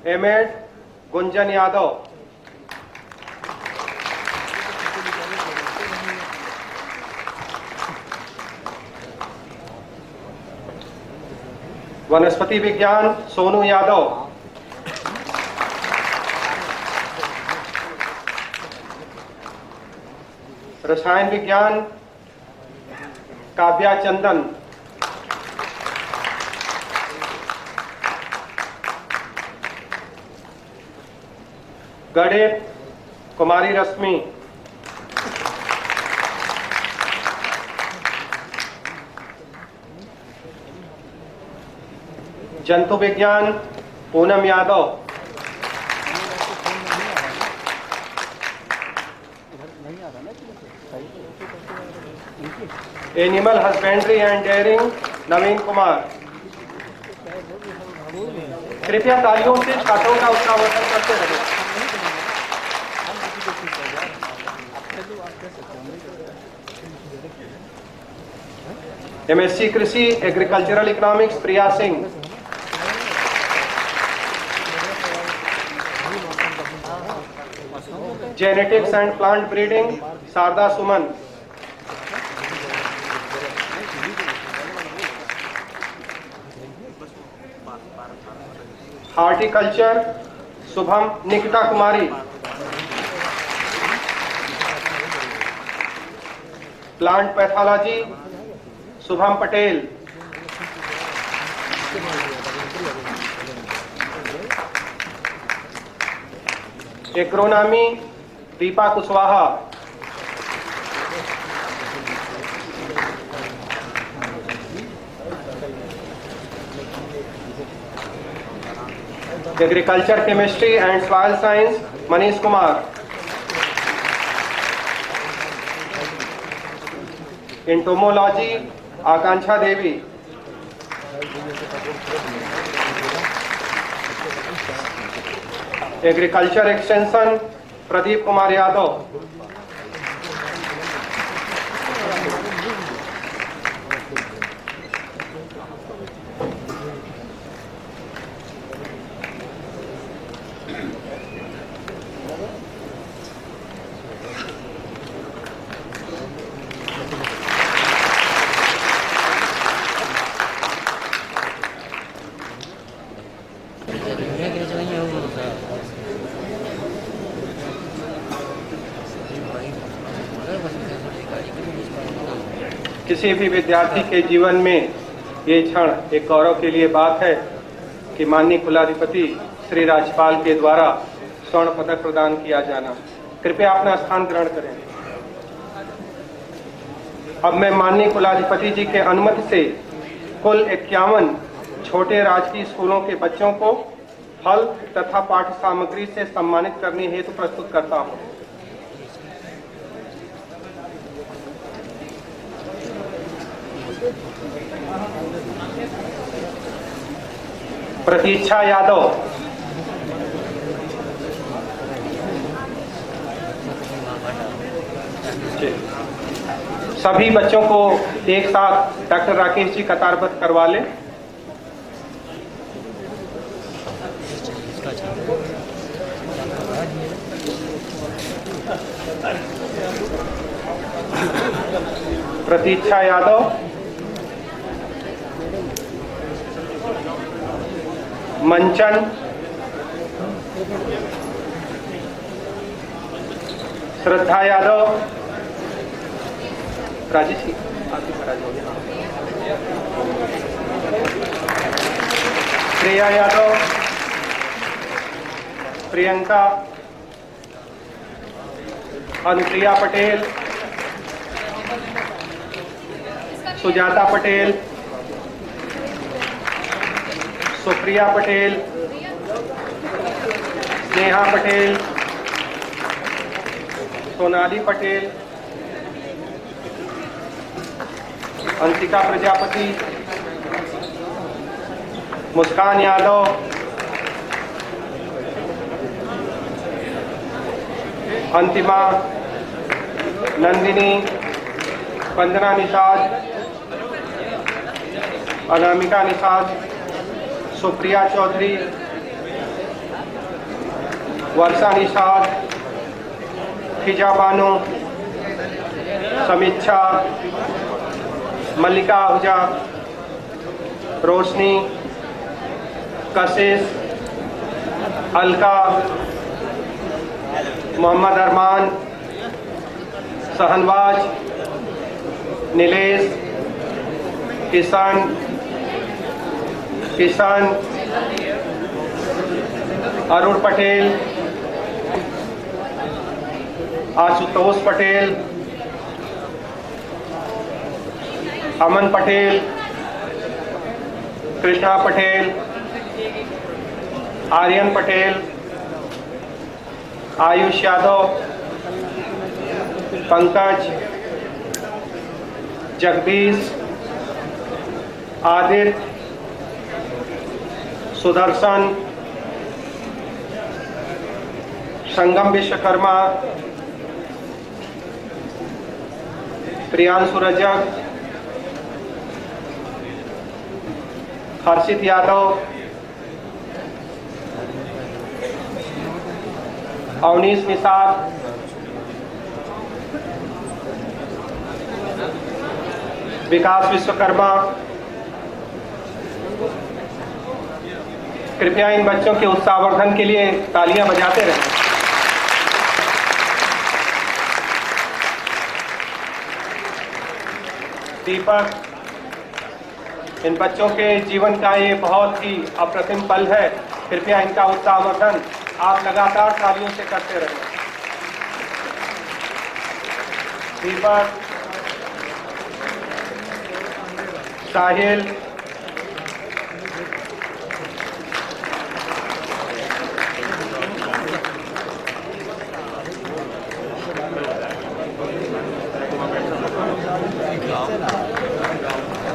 एमेड गुंजन यादव, वनस्पति विज्ञान सोनू यादव, रसायन विज्ञान काव्या चंदन, गणित कुमारी रश्मि, जंतु विज्ञान Poonam Yadav, animal husbandry and dairying Naveen Kumar. कृपया तालियों से छात्रों का उत्साहवर्धन करते रहे। MSc कृषि agricultural economics Priya Singh. Genetics and plant breeding Sharda Suman. Horticulture Shubham Nikita Kumari. Plant pathology Shubham Patel. Agronomy Deepa Kushwaha. Agriculture chemistry and soil science Manish Kumar. Entomology Akanksha Devi. Agriculture extension Pradeep Kumar Yadav. किसी भी विद्यार्थी के जीवन में ये क्षण एक गौरव के लिए बात है कि माननीय कुलाधिपति श्री राज्यपाल के द्वारा स्वर्ण पदक प्रदान किया जाना। कृपया अपना स्थान ग्रहण करें। अब मैं माननीय कुलाधिपति जी के अनुमति से कुल 51 छोटे राजकीय स्कूलों के बच्चों को फल तथा पाठ्य सामग्री से सम्मानित करने हेतु प्रस्तुत करता हूँ। प्रतीक्षा यादव। सभी बच्चों को एक साथ डॉक्टर राकेश जी कतारबद्ध करवा लें। प्रतीक्षा यादव, मंचन, श्रद्धा यादव, राजेश जी आपकी महाराज हो गया, प्रिया यादव, प्रियंका, अनुप्रिया पटेल, सुजाता पटेल, सुप्रिया पटेल, स्नेहा पटेल, सोनाली पटेल, अंशिका प्रजापति, मुस्कान यादव, अंतिमा, नंदिनी, वंदना निषाद, अनामिका निषाद, सुप्रिया चौधरी, वर्षा निषाद, फिजा बानो, समीक्षा, मल्लिका आहूजा, रोशनी, कशिश, अलका, मोहम्मद अरमान, सहनवाज, नीलेश, किसान, अरुण पटेल, आशुतोष पटेल, अमन पटेल, कृष्णा पटेल, आर्यन पटेल, आयुष यादव, पंकज, जगदीश, आदित्य, सुदर्शन, संगम विश्वकर्मा, प्रियांशु रजक, हर्षित यादव, अवनीश निषाद, विकास विश्वकर्मा। कृपया इन बच्चों के उत्साहवर्धन के लिए तालियां बजाते रहें। दीपक, इन बच्चों के जीवन का ये बहुत ही अप्रतिम पल है। कृपया इनका उत्साहवर्धन आप लगातार तालियों से करते रहें। दीपक, साहिल,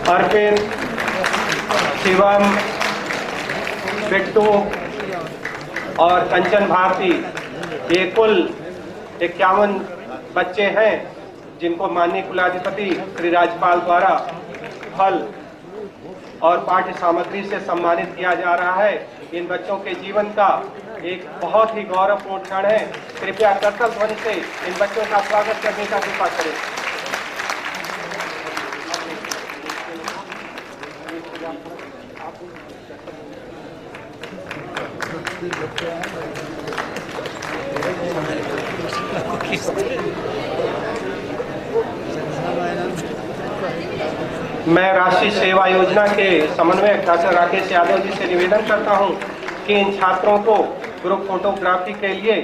अर्पित, शिवम, बिट्टू और कंचन भारती, ये कुल 51 बच्चे हैं जिनको माननीय कुलाधिपति श्री राज्यपाल द्वारा फल और पाठ्य सामग्री से सम्मानित किया जा रहा है। इन बच्चों के जीवन का एक बहुत ही गौरवपूर्ण क्षण है। कृपया करतल ध्वनि से इन बच्चों का स्वागत करने का कृपा करें। मैं राष्ट्रीय सेवा योजना के समन्वयक डॉक्टर राकेश यादव जी से निवेदन करता हूं कि इन छात्रों को ग्रुप फोटोग्राफी के लिए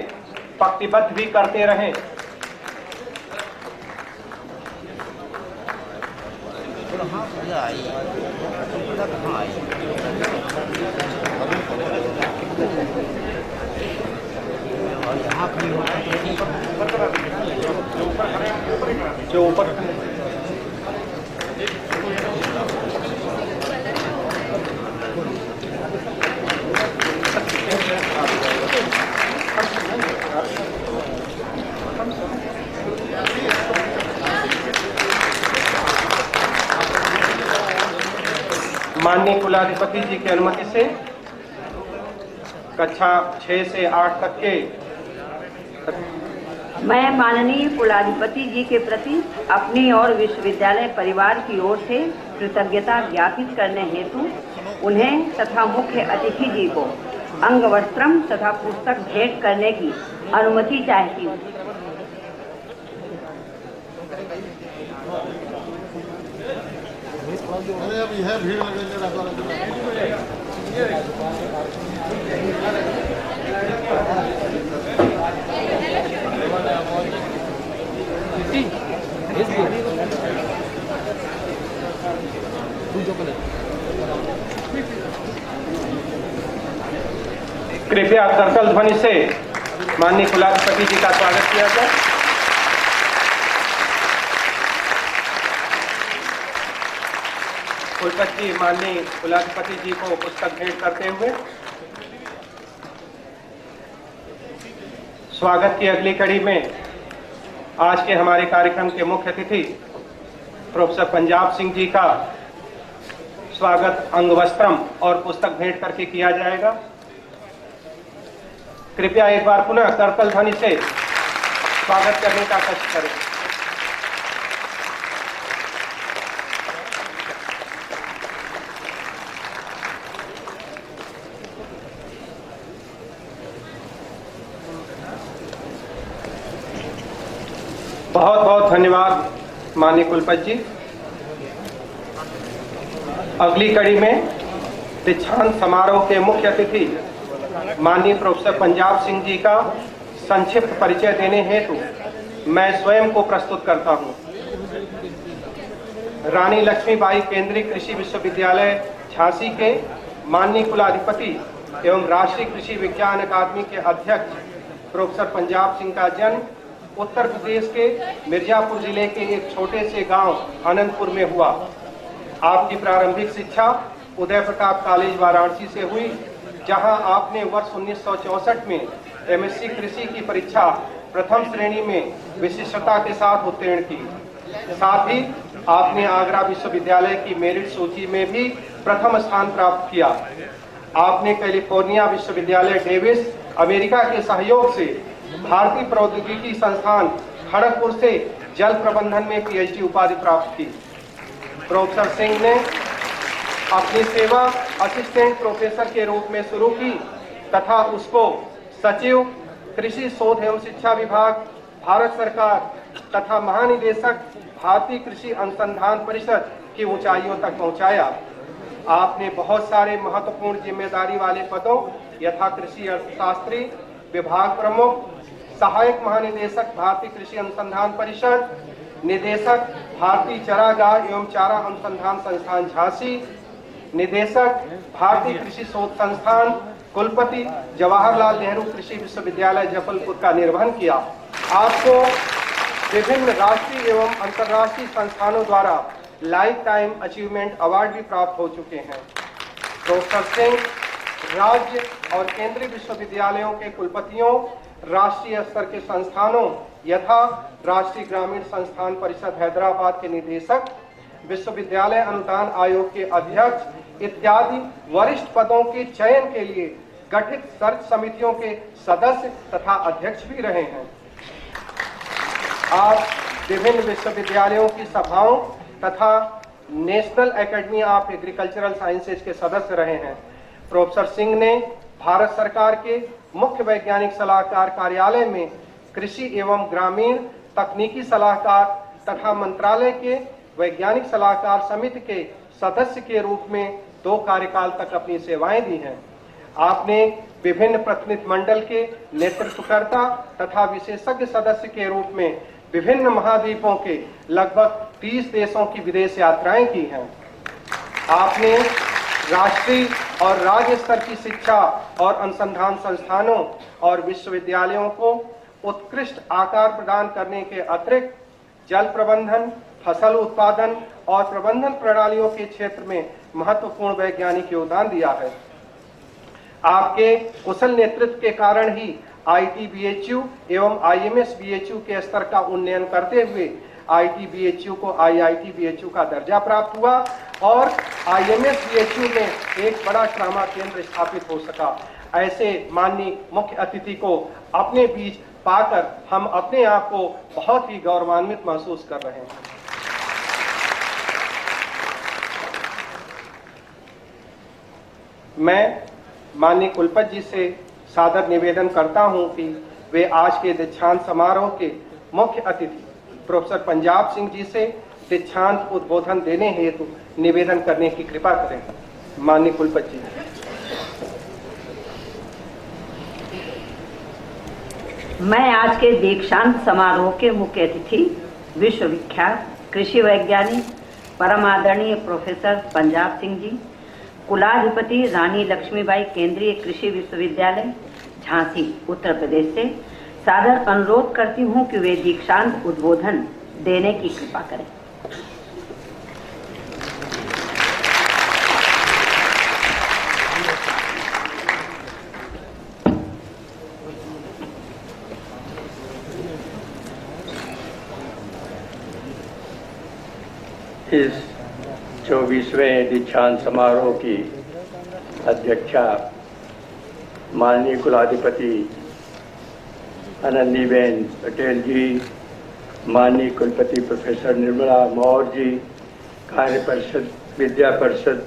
पंक्तिबद्ध भी करते रहें। जो ऊपर माननीय कुलाधिपति जी की अनुमति से कक्षा 6 से 8 तक के मैं माननीय कुलाधिपति जी के प्रति अपनी और विश्वविद्यालय परिवार की ओर से कृतज्ञता ज्ञापित करने हेतु उन्हें तथा मुख्य अतिथि जी को अंगवस्त्रम तथा पुस्तक भेंट करने की अनुमति चाहती हूँ। कृपया करतल ध्वनि से माननीय कुलाधिपति जी का स्वागत किया जाए। कुलपति माननीय कुलाधिपति जी को पुस्तक भेंट करते हुए स्वागत की अगली कड़ी में आज के हमारे कार्यक्रम के मुख्य अतिथि प्रोफेसर पंजाब सिंह जी का स्वागत अंगवस्त्रम और पुस्तक भेंट करके किया जाएगा। कृपया एक बार पुनः करतल ध्वनि से स्वागत करने का कष्ट करें। बहुत बहुत धन्यवाद माननीय कुलपति जी। अगली कड़ी में दीक्षांत समारोह के मुख्य अतिथि माननीय प्रोफेसर पंजाब सिंह जी का संक्षिप्त परिचय देने हेतु मैं स्वयं को प्रस्तुत करता हूं। रानी लक्ष्मीबाई केंद्रीय कृषि विश्वविद्यालय झांसी के माननीय कुलाधिपति एवं राष्ट्रीय कृषि विज्ञान अकादमी के अध्यक्ष प्रोफेसर पंजाब सिंह का जन्म उत्तर प्रदेश के मिर्जापुर जिले के एक छोटे से गांव आनंदपुर में हुआ। आपकी प्रारंभिक शिक्षा उदय प्रताप कॉलेज वाराणसी से हुई, जहां आपने वर्ष 1964 में एमएससी कृषि की परीक्षा प्रथम श्रेणी में विशिष्टता के साथ उत्तीर्ण की। साथ ही आपने आगरा विश्वविद्यालय की मेरिट सूची में भी प्रथम स्थान प्राप्त किया। आपने कैलिफोर्निया विश्वविद्यालय डेविस अमेरिका के सहयोग से भारतीय प्रौद्योगिकी संस्थान खड़गपुर से जल प्रबंधन में पीएचडी उपाधि प्राप्त की। प्रोफेसर सिंह ने अपनी सेवा असिस्टेंट प्रोफेसर के रूप में शुरू की तथा उसको सचिव, कृषि शोध एवं शिक्षा विभाग, भारत सरकार तथा महानिदेशक भारतीय कृषि अनुसंधान परिषद की ऊंचाइयों तक पहुंचाया। आपने बहुत सारे महत्वपूर्ण जिम्मेदारी वाले पदों यथा कृषि अर्थशास्त्री, विभाग प्रमुख, सहायक महानिदेशक भारतीय कृषि अनुसंधान परिषद, निदेशक भारतीय चारागाह एवं चारा अनुसंधान संस्थान झांसी, निदेशक भारतीय कृषि शोध संस्थान, कुलपति जवाहरलाल नेहरू कृषि विश्वविद्यालय जबलपुर का निर्वहन किया। आपको विभिन्न राष्ट्रीय एवं अंतर्राष्ट्रीय संस्थानों द्वारा लाइफ टाइम अचीवमेंट अवार्ड भी प्राप्त हो चुके हैं। प्रोफेसर सिंह राज्य और केंद्रीय विश्वविद्यालयों के कुलपतियों, राष्ट्रीय स्तर के संस्थानों यथा राष्ट्रीय ग्रामीण संस्थान परिषद हैदराबाद के निदेशक, विश्वविद्यालय अनुदान आयोग के अध्यक्ष इत्यादि वरिष्ठ पदों के चयन के लिए गठित सर्च समितियों के सदस्य तथा अध्यक्ष भी रहे हैं। आप विभिन्न विश्वविद्यालयों की सभाओं तथा national academy of agricultural sciences के सदस्य रहे हैं। प्रोफेसर सिंह ने भारत सरकार के मुख्य वैज्ञानिक सलाहकार कार्यालय में कृषि एवं ग्रामीण तकनीकी सलाहकार तथा मंत्रालय के वैज्ञानिक सलाहकार समिति के सदस्य के रूप में 2 कार्यकाल तक अपनी सेवाएं दी हैं। आपने विभिन्न प्रतिनिधि मंडल के नेतृत्वकर्ता तथा विशेषज्ञ सदस्य के रूप में विभिन्न महाद्वीपों के लगभग 30 देशों की विदेश यात्राएं की हैं। आपने राष्ट्रीय और राज्य स्तर की शिक्षा और अनुसंधान संस्थानों और विश्वविद्यालयों को उत्कृष्ट आकार प्रदान करने के अतिरिक्त जल प्रबंधन, फसल उत्पादन और प्रबंधन प्रणालियों के क्षेत्र में महत्वपूर्ण वैज्ञानिक योगदान दिया है। आपके कुशल नेतृत्व के कारण ही ITBHU एवं IMSBHU के स्तर का उन्नयन करते हुए ITBHU को IITBHU का दर्जा प्राप्त हुआ और IMSBHU में एक बड़ा ट्रामा केंद्र स्थापित हो सका। ऐसे माननीय मुख्य अतिथि को अपने बीच पाकर हम अपने आप को बहुत ही गौरवान्वित महसूस कर रहे हैं। मैं माननीय कुलपति जी से सादर निवेदन करता हूं कि वे आज के दीक्षांत समारोह के मुख्य अतिथि प्रोफेसर पंजाब सिंह जी से दीक्षांत उद्बोधन देने हेतु निवेदन करने की कृपा करें। माननीय कुलपति जी। मैं आज के दीक्षांत समारोह के मुख्य अतिथि विश्वविख्यात कृषि वैज्ञानिक परम आदरणीय प्रोफेसर पंजाब सिंह जी, कुलाधिपति रानी लक्ष्मीबाई केंद्रीय कृषि विश्वविद्यालय झांसी उत्तर प्रदेश से सादर अनुरोध करती हूं कि वे दीक्षांत उद्बोधन देने की कृपा करें। इस 24वें दीक्षांत समारोह की अध्यक्षा माननीय कुलाधिपति आनंदीबेन पटेल जी, माननीय कुलपति प्रोफेसर निर्मला मौर्य जी, कार्य परिषद विद्या परिषद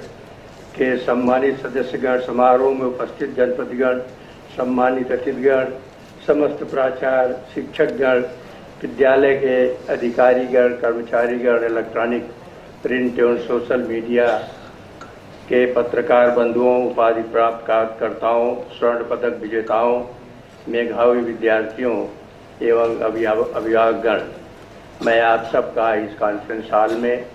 के सम्मानित सदस्यगण, समारोह में उपस्थित जनप्रतिनिधिगण, सम्मानित अतिथिगण, समस्त प्राचार्य, शिक्षकगण, विद्यालय के अधिकारीगण, कर्मचारीगण, इलेक्ट्रॉनिक, प्रिंट एवं सोशल मीडिया के पत्रकार बंधुओं, उपाधि प्राप्त कार्यकर्ताओं, स्वर्ण पदक विजेताओं, मेधावी विद्यार्थियों एवं अभिभावकगण, मैं आप सबका इस कॉन्फ्रेंस हॉल में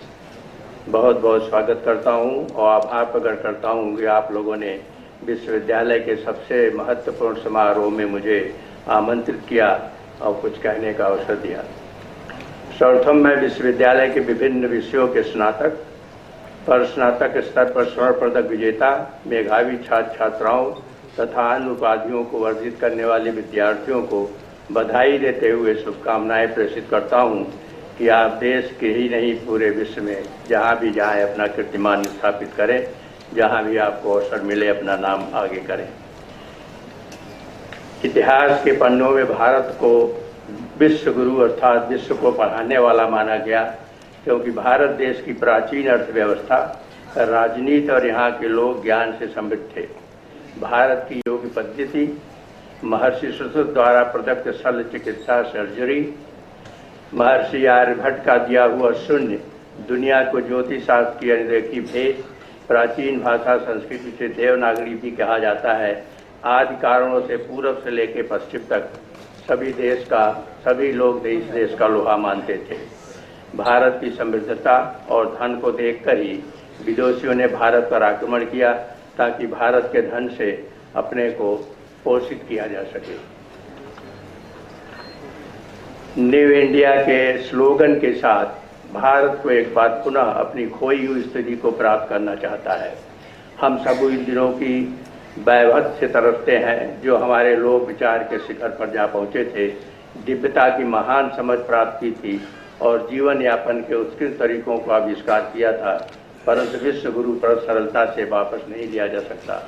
बहुत बहुत स्वागत करता हूं और आभार प्रकट करता हूं कि आप लोगों ने विश्वविद्यालय के सबसे महत्वपूर्ण समारोह में मुझे आमंत्रित किया और कुछ कहने का अवसर दिया। सर्वप्रथम मैं विश्वविद्यालय के विभिन्न विषयों के स्नातक पर स्नातक स्तर पर स्वर्ण पदक विजेता, मेधावी छात्र छात्राओं तथा अन्य उपाधियों को वर्धित करने वाले विद्यार्थियों को बधाई देते हुए शुभकामनाएं प्रेषित करता हूं कि आप देश के ही नहीं पूरे विश्व में जहाँ भी जाएं अपना कीर्तिमान स्थापित करें, जहाँ भी आपको अवसर मिले अपना नाम आगे करें। इतिहास के पन्नों में भारत को विश्व गुरु अर्थात विश्व को पढ़ाने वाला माना गया, क्योंकि भारत देश की प्राचीन अर्थव्यवस्था, राजनीति और यहाँ के लोग ज्ञान से समृद्ध थे। भारत की योग पद्धति, महर्षि सुश्रुत द्वारा प्रदत्त शल्य चिकित्सा सर्जरी, महर्षि आर्यभट्ट का दिया हुआ शून्य, दुनिया को ज्योतिष शास्त्र की अनदेखी भेद, प्राचीन भाषा संस्कृति से देवनागरी भी कहा जाता है, आदि कारणों से पूर्व से लेकर पश्चिम तक सभी लोग इस देश का लोहा मानते थे। भारत की समृद्धता और धन को देखकर ही विदेशियों ने भारत पर आक्रमण किया, ताकि भारत के धन से अपने को पोषित किया जा सके। न्यू इंडिया के स्लोगन के साथ भारत को एक बार पुनः अपनी खोई हुई स्थिति को प्राप्त करना चाहता है। हम सब इन दिनों की वैभव से तरसते हैं, जो हमारे लोक विचार के शिखर पर जा पहुंचे थे, दिव्यता की महान समझ प्राप्त की थी और जीवन यापन के उत्कृष्ट तरीकों को आविष्कार किया था, परंतु विश्व गुरु पर सरलता से वापस नहीं लिया जा सकता।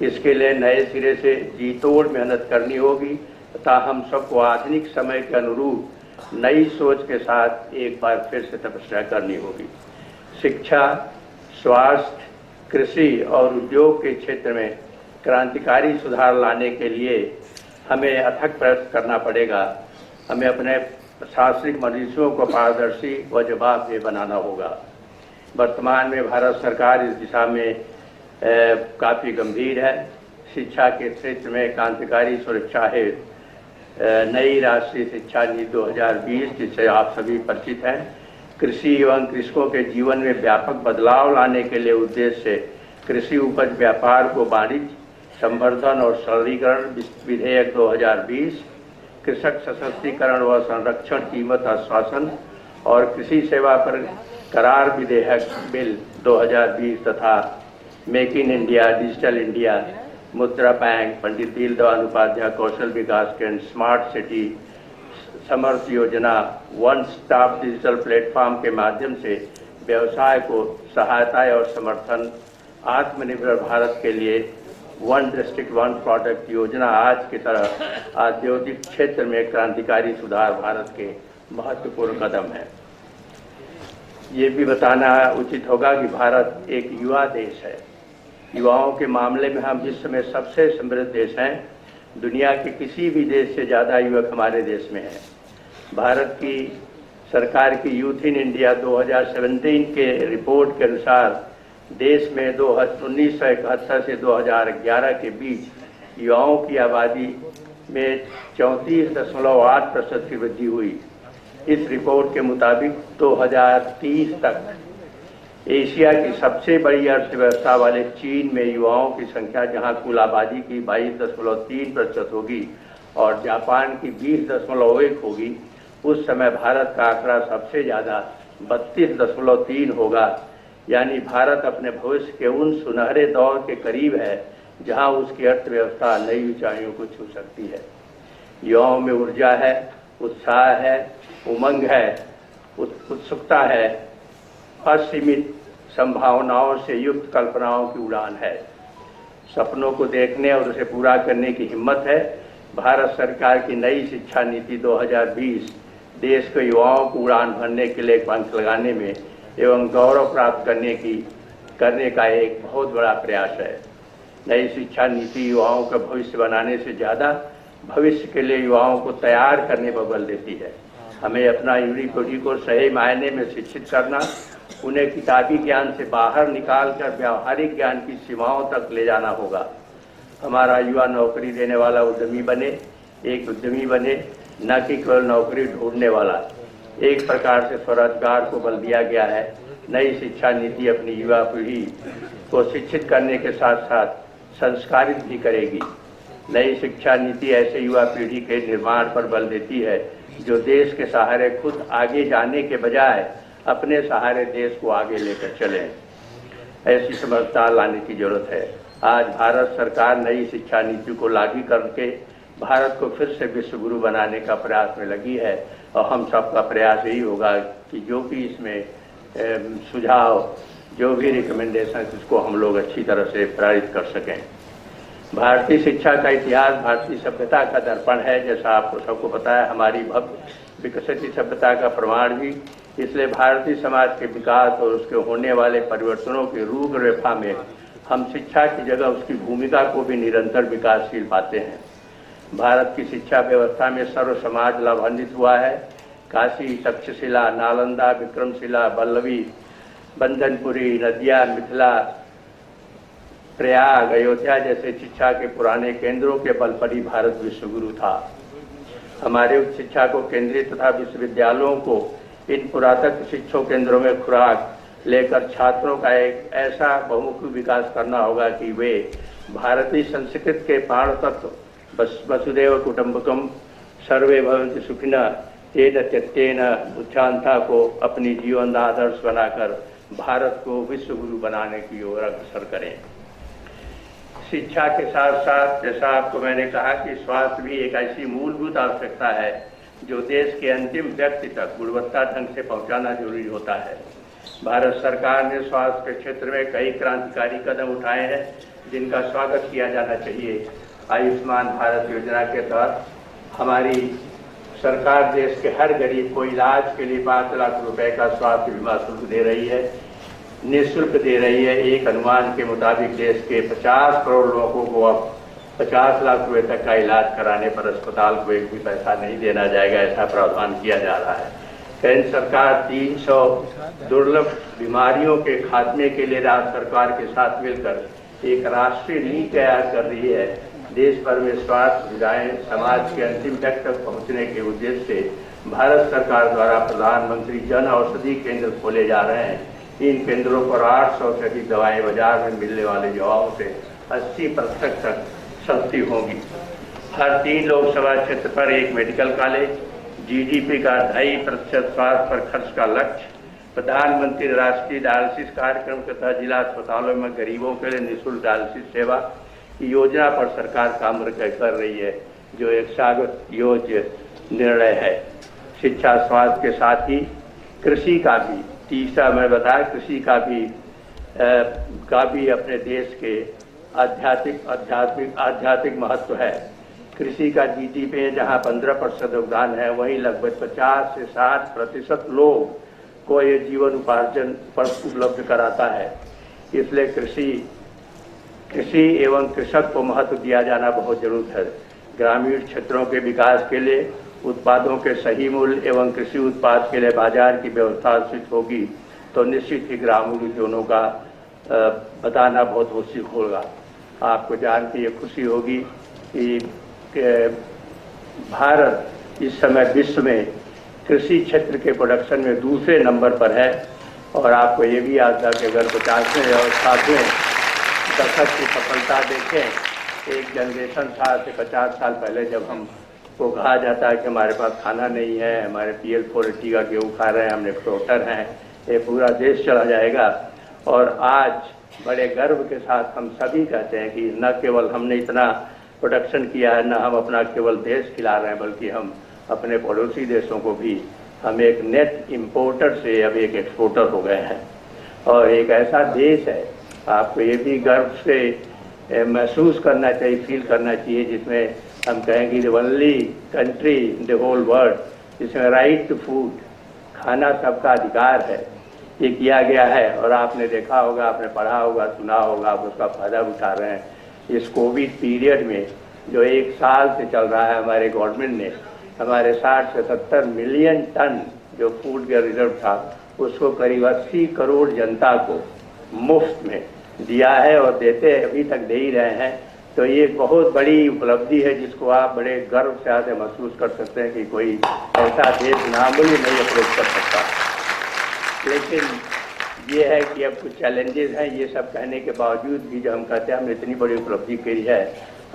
इसके लिए नए सिरे से जी तोड़ मेहनत करनी होगी तथा हम सबको आधुनिक समय के अनुरूप नई सोच के साथ एक बार फिर से तपस्या करनी होगी। शिक्षा, स्वास्थ्य, कृषि और उद्योग के क्षेत्र में क्रांतिकारी सुधार लाने के लिए हमें अथक प्रयास करना पड़ेगा। हमें अपने शासनिक मनुष्यों को पारदर्शी व जवाबदेह बनाना होगा। वर्तमान में भारत सरकार इस दिशा में काफ़ी गंभीर है। शिक्षा के क्षेत्र में क्रांतिकारी सुरक्षा हेतु नई राष्ट्रीय शिक्षा नीति 2020, जिससे आप सभी परिचित हैं, कृषि एवं कृषकों के जीवन में व्यापक बदलाव लाने के लिए उद्देश्य से कृषि उपज व्यापार को वाणिज्य संवर्धन और सरलीकरण विधेयक 2020, कृषक सशक्तिकरण व संरक्षण कीमत आश्वासन और कृषि सेवा पर करार विधेयक बिल 2020 तथा make in India, digital India, मुद्रा बैंक, पंडित दीनदयाल उपाध्याय कौशल विकास केंद्र, स्मार्ट सिटी, समर्थ योजना, वन स्टॉप डिजिटल प्लेटफॉर्म के माध्यम से व्यवसाय को सहायता और समर्थन, आत्मनिर्भर भारत के लिए वन डिस्ट्रिक्ट वन प्रोडक्ट योजना आज की तरह औद्योगिक क्षेत्र में क्रांतिकारी सुधार भारत के महत्वपूर्ण कदम है। ये भी बताना उचित होगा कि भारत एक युवा देश है। युवाओं के मामले में हम विश्व में सबसे समृद्ध देश हैं। दुनिया के किसी भी देश से ज़्यादा युवक हमारे देश में हैं। भारत की सरकार की यूथ इन इंडिया 2017 के रिपोर्ट के अनुसार देश में 1971 से 2011 के बीच युवाओं की आबादी में 34.8% की वृद्धि हुई। इस रिपोर्ट के मुताबिक 2030 तक एशिया की सबसे बड़ी अर्थव्यवस्था वाले चीन में युवाओं की संख्या, जहां कुल आबादी की 22.3% होगी और जापान की 20.1 होगी, उस समय भारत का आंकड़ा सबसे ज़्यादा 32.3 होगा। यानी भारत अपने भविष्य के उन सुनहरे दौर के करीब है जहां उसकी अर्थव्यवस्था नई ऊंचाइयों को छू सकती है। युवाओं में ऊर्जा है, उत्साह है, उमंग है, उत्सुकता है, असीमित संभावनाओं से युक्त कल्पनाओं की उड़ान है, सपनों को देखने और उसे पूरा करने की हिम्मत है। भारत सरकार की नई शिक्षा नीति 2020 देश के युवाओं को उड़ान भरने के लिए पंख लगाने में एवं गौरव प्राप्त करने का एक बहुत बड़ा प्रयास है। नई शिक्षा नीति युवाओं का भविष्य बनाने से ज़्यादा भविष्य के लिए युवाओं को तैयार करने पर बल देती है। हमें अपना युवा पीढ़ी को सही मायने में शिक्षित करना, उन्हें किताबी ज्ञान से बाहर निकालकर व्यावहारिक ज्ञान की सीमाओं तक ले जाना होगा। हमारा युवा नौकरी देने वाला उद्यमी बने, एक उद्यमी बने, न कि केवल नौकरी ढूंढने वाला। एक प्रकार से स्वरोजगार को बल दिया गया है। नई शिक्षा नीति अपनी युवा पीढ़ी को शिक्षित करने के साथ साथ संस्कारित भी करेगी। नई शिक्षा नीति ऐसे युवा पीढ़ी के निर्माण पर बल देती है जो देश के सहारे खुद आगे जाने के बजाय अपने सहारे देश को आगे लेकर चले। ऐसी समझदार लाने की जरूरत है। आज भारत सरकार नई शिक्षा नीति को लागू करके भारत को फिर से विश्व गुरु बनाने का प्रयास में लगी है। और हम सबका प्रयास यही होगा कि जो भी इसमें सुझाव, जो भी रिकमेंडेशन, इसको हम लोग अच्छी तरह से पारित कर सकें। भारतीय शिक्षा का इतिहास भारतीय सभ्यता का दर्पण है, जैसा आपको सबको पता है, हमारी भव्य विकसित सभ्यता का प्रमाण भी। इसलिए भारतीय समाज के विकास और उसके होने वाले परिवर्तनों की रूपरेखा में हम शिक्षा की जगह उसकी भूमिका को भी निरंतर विकासशील पाते हैं। भारत की शिक्षा व्यवस्था में सर्व समाज लाभान्वित हुआ है। काशी, तक्षशिला, नालंदा, विक्रमशिला, वल्लभी, बंधनपुरी, नदिया, मिथिला, प्रयाग, अयोध्या जैसे शिक्षा के पुराने केंद्रों के बल पर ही भारत विश्वगुरु था। हमारे उच्च शिक्षा को केंद्रीय तथा विश्वविद्यालयों को इन पुरातन शिक्षण केंद्रों में खुराक लेकर छात्रों का एक ऐसा बहुमुखी विकास करना होगा कि वे भारतीय संस्कृति के प्राण तत्व वसुदेव कुटुंबकम सर्वे भवन्तु सुखिनः तेन त्यक्तेन बुद्ध्यान्ता को अपनी जीवन का आदर्श बनाकर भारत को विश्व गुरु बनाने की ओर अग्रसर करें। शिक्षा के साथ साथ, जैसा आपको मैंने कहा, कि स्वास्थ्य भी एक ऐसी मूलभूत आवश्यकता है जो देश के अंतिम व्यक्ति तक गुणवत्ता ढंग से पहुंचाना जरूरी होता है। भारत सरकार ने स्वास्थ्य के क्षेत्र में कई क्रांतिकारी कदम उठाए हैं जिनका स्वागत किया जाना चाहिए। आयुष्मान भारत योजना के तहत हमारी सरकार देश के हर गरीब को इलाज के लिए 5 लाख रुपए का स्वास्थ्य बीमा शुल्क दे रही है, निःशुल्क दे रही है। एक अनुमान के मुताबिक देश के 50 करोड़ लोगों को अब 50 लाख रुपए तक का इलाज कराने पर अस्पताल को एक भी पैसा नहीं देना जाएगा, ऐसा प्रावधान किया जा रहा है। केंद्र सरकार 300 दुर्लभ बीमारियों के खात्मे के लिए राज्य सरकार के साथ मिलकर एक राष्ट्रीय नीति तैयार कर रही है। देश भर में स्वास्थ्य सुविधाएं समाज के अंतिम व्यक्ति तक पहुंचने के उद्देश्य से भारत सरकार द्वारा प्रधानमंत्री जन औषधि केंद्र खोले जा रहे हैं। इन केंद्रों पर 800 से अधिक दवाएं बाजार में मिलने वाले दवाओं से 80% तक सस्ती होंगी। हर 3 लोकसभा क्षेत्र पर एक मेडिकल कॉलेज, जीडीपी का 2.5% स्वास्थ्य पर खर्च का लक्ष्य, प्रधानमंत्री राष्ट्रीय डायलिसिस कार्यक्रम के तहत जिला अस्पतालों में गरीबों के लिए निःशुल्क डायलिसिस सेवा की योजना पर सरकार काम कर रही है, जो एक स्वागत योग्य निर्णय है। शिक्षा स्वास्थ्य के साथ ही कृषि का भी, तीसरा मैं बताया, कृषि का भी अपने देश के आध्यात्मिक महत्व है। कृषि का जीडीपी में जहां 15% योगदान है, वहीं लगभग 50 से 60% लोग को ये जीवन उपार्जन पर उपलब्ध कराता है। इसलिए कृषि एवं कृषक को महत्व दिया जाना बहुत जरूरी है। ग्रामीण क्षेत्रों के विकास के लिए उत्पादों के सही मूल्य एवं कृषि उत्पाद के लिए बाजार की व्यवस्था स्थित होगी तो निश्चित ही ग्रामीण उद्योगों का बताना बहुत मुश्किल होगा। आपको जान के ये खुशी होगी कि भारत इस समय विश्व में कृषि क्षेत्र के प्रोडक्शन में दूसरे नंबर पर है। और आपको ये भी याद था कि अगर 50वें और 60वें दशक की सफलता देखें, एक जनरेशन था से 50 साल पहले जब हमको कहा जाता है कि हमारे पास खाना नहीं है, हमारे PL क्वालिटी का गेहूँ खा रहे हैं, हमने फ्लोटर हैं, ये पूरा देश चला जाएगा। और आज बड़े गर्व के साथ हम सभी कहते हैं कि न केवल हमने इतना प्रोडक्शन किया है, न हम अपना केवल देश खिला रहे हैं, बल्कि हम अपने पड़ोसी देशों को भी, हम एक नेट इंपोर्टर से अब एक एक्सपोर्टर हो गए हैं। और एक ऐसा देश है, आपको ये भी गर्व से महसूस करना चाहिए, फील करना चाहिए, जिसमें हम कहेंगे the only country in the whole world जिसमें राइट टू फूड, खाना सबका अधिकार है, ये किया गया है। और आपने देखा होगा, आपने पढ़ा होगा, सुना होगा, आप उसका फायदा उठा रहे हैं। इस कोविड पीरियड में जो 1 साल से चल रहा है, हमारे गवर्नमेंट ने हमारे 60 से 70 मिलियन टन जो फूड का रिजर्व था, उसको करीब 80 करोड़ जनता को मुफ्त में दिया है और देते अभी तक दे ही रहे हैं। तो ये बहुत बड़ी उपलब्धि है जिसको आप बड़े गर्व से आते महसूस कर सकते हैं कि कोई ऐसा देश नामूली नहीं अप्रोच कर सकता। लेकिन ये है कि अब कुछ चैलेंजेस हैं। ये सब कहने के बावजूद भी जो हम कहते हैं हमने इतनी बड़ी उपलब्धि करी है,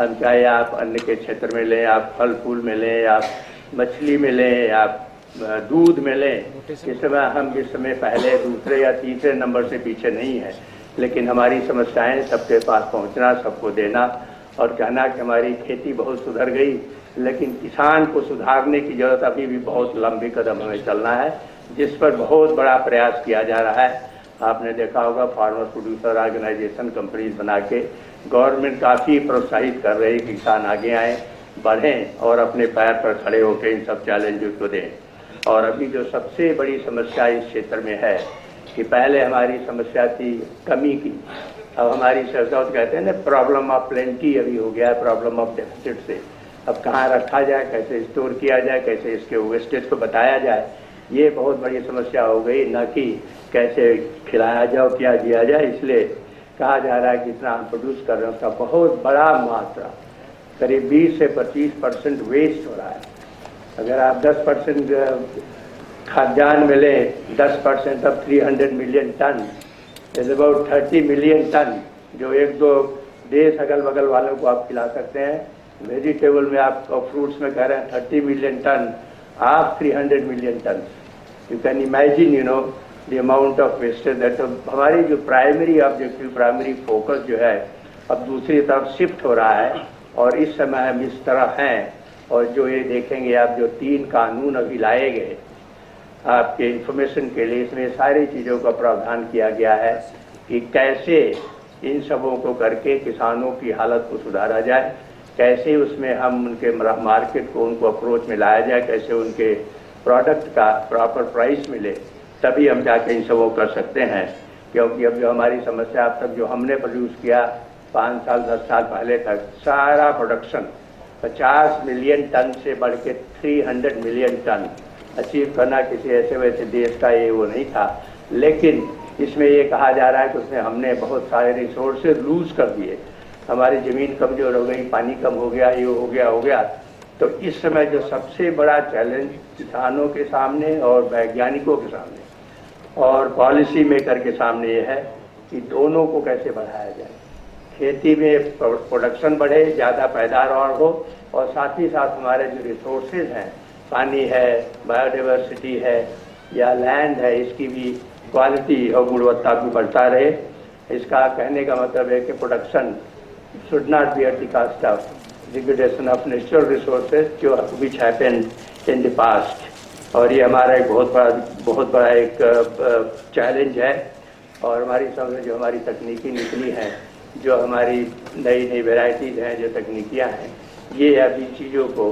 हम चाहे आप अन्न के क्षेत्र में लें, आप फल फूल में लें, आप मछली में लें, आप दूध में लें, इस समय हम इस समय पहले, दूसरे या तीसरे नंबर से पीछे नहीं है। लेकिन हमारी समस्याएं सबके पास पहुंचना, सबको देना और कहना कि हमारी खेती बहुत सुधर गई, लेकिन किसान को सुधारने की जरूरत अभी भी बहुत लंबी कदम हमें चलना है, जिस पर बहुत बड़ा प्रयास किया जा रहा है। आपने देखा होगा फार्मर प्रोड्यूसर ऑर्गेनाइजेशन कंपनीज बना के गवर्नमेंट काफ़ी प्रोत्साहित कर रही है कि किसान आगे आए, बढ़ें और अपने पैर पर खड़े होकर इन सब चैलेंजों को दें। और अभी जो सबसे बड़ी समस्या इस क्षेत्र में है कि पहले हमारी समस्या थी कमी की, अब हमारी समस्या कहते हैं ना प्रॉब्लम ऑफ प्लेंटी अभी हो गया है प्रॉब्लम ऑफ डेफिसिट से। अब कहाँ रखा जाए, कैसे स्टोर किया जाए, कैसे इसके वेस्टेज को बताया जाए, ये बहुत बड़ी समस्या हो गई, न कि कैसे खिलाया जाए, क्या दिया जाए। इसलिए कहा जा रहा है कि जितना हम प्रोड्यूस कर रहे हैं उसका बहुत बड़ा मात्रा करीब 20 से 25% वेस्ट हो रहा है। अगर आप 10% खाद्यान्न में लें, 10% of 300 million ton is about 30 million ton, जो एक दो देश अगल बगल वालों को आप खिला सकते हैं। वेजिटेबल में आप फ्रूट्स में कह रहे हैं 30 मिलियन टन, आप 300 million ton. You can imagine the amount of wastage that. हमारी जो प्राइमरी ऑब्जेक्टिव, प्राइमरी फोकस जो है अब दूसरी तरफ शिफ्ट हो रहा है और इस समय हम इस तरह हैं। और जो ये देखेंगे आप, जो 3 कानून अभी लाए गए आपके इंफॉर्मेशन के लिए, इसमें सारी चीज़ों का प्रावधान किया गया है कि कैसे इन सबों को करके किसानों की हालत को सुधारा जाए, कैसे उसमें हम उनके मार्केट को उनको अप्रोच में लाया जाए, कैसे उनके प्रोडक्ट का प्रॉपर प्राइस मिले, तभी हम जाके इन सबों कर सकते हैं। क्योंकि अब जो हमारी समस्या अब तक जो हमने प्रोड्यूस किया 5 साल 10 साल पहले तक, सारा प्रोडक्शन 50 मिलियन टन से बढ़ के 300 मिलियन टन अचीव करना किसी ऐसे वैसे देश का ये वो नहीं था। लेकिन इसमें ये कहा जा रहा है कि उसमें हमने बहुत सारे रिसोर्सेज लूज कर दिए, हमारी ज़मीन कमज़ोर हो गई, पानी कम हो गया, ये हो गया। तो इस समय जो सबसे बड़ा चैलेंज किसानों के सामने और वैज्ञानिकों के सामने और पॉलिसी मेकर के सामने ये है कि दोनों को कैसे बढ़ाया जाए। खेती में प्रोडक्शन बढ़े, ज़्यादा पैदावार हो, और साथ ही साथ हमारे जो रिसोर्सेज हैं, पानी है, बायोडाइवर्सिटी है या लैंड है, इसकी भी क्वालिटी और गुणवत्ता भी बढ़ता रहे। इसका कहने का मतलब है कि production should not be at the cost of degradation of natural resources जो which happened in the past. और ये हमारा एक बहुत बड़ा एक चैलेंज है। और हमारी समझ जो हमारी तकनीकी निकली हैं, जो हमारी नई नई वेराइटीज़ हैं, जो तकनीकियाँ हैं, ये अभी चीज़ों को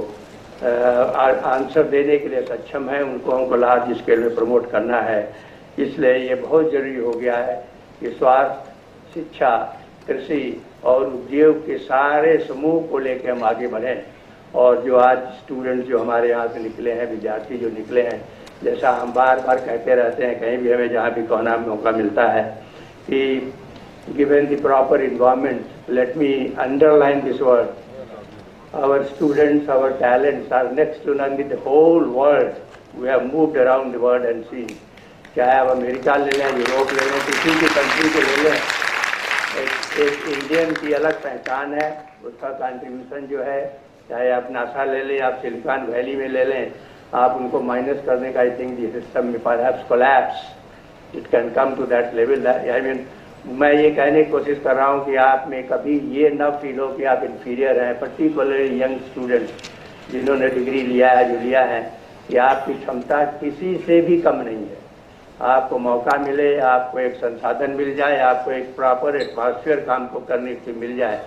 आंसर देने के लिए सक्षम है। उनको हमको लार्ज स्केल में प्रमोट करना है। इसलिए ये बहुत ज़रूरी हो गया है कि स्वास्थ्य, शिक्षा, कृषि और उद्योग के सारे समूह को लेकर हम आगे बढ़ें। और जो आज स्टूडेंट्स जो हमारे यहाँ से निकले हैं, विद्यार्थी जो निकले हैं, जैसा हम बार बार कहते रहते हैं, कहीं भी हमें जहाँ भी कहना मौका मिलता है कि given the proper environment, let me underline this word, our students, our talents are next to none in the whole world. We have moved around the world and seen, चाहे आप अमेरिका ले लें, यूरोप ले लें, किसी भी कंट्री को ले लें, एक इंडियन की अलग पहचान है, उसका कंट्रीब्यूशन जो है, चाहे आप नासा ले लें, आप सिलिकॉन वैली में ले लें, आप उनको माइनस करने का, आई थिंक द सिस्टम में perhaps collapse, it can come to that level. I mean, मैं ये कहने की कोशिश कर रहा हूँ कि आप में कभी ये न फील हो कि आप इन्फीरियर हैं, पर्टिकुलरली यंग स्टूडेंट्स जिन्होंने डिग्री लिया है, जो लिया है, कि आपकी क्षमता किसी से भी कम नहीं है। आपको मौका मिले, आपको एक संसाधन मिल जाए, आपको एक प्रॉपर एटमॉस्फेयर काम को करने की मिल जाए।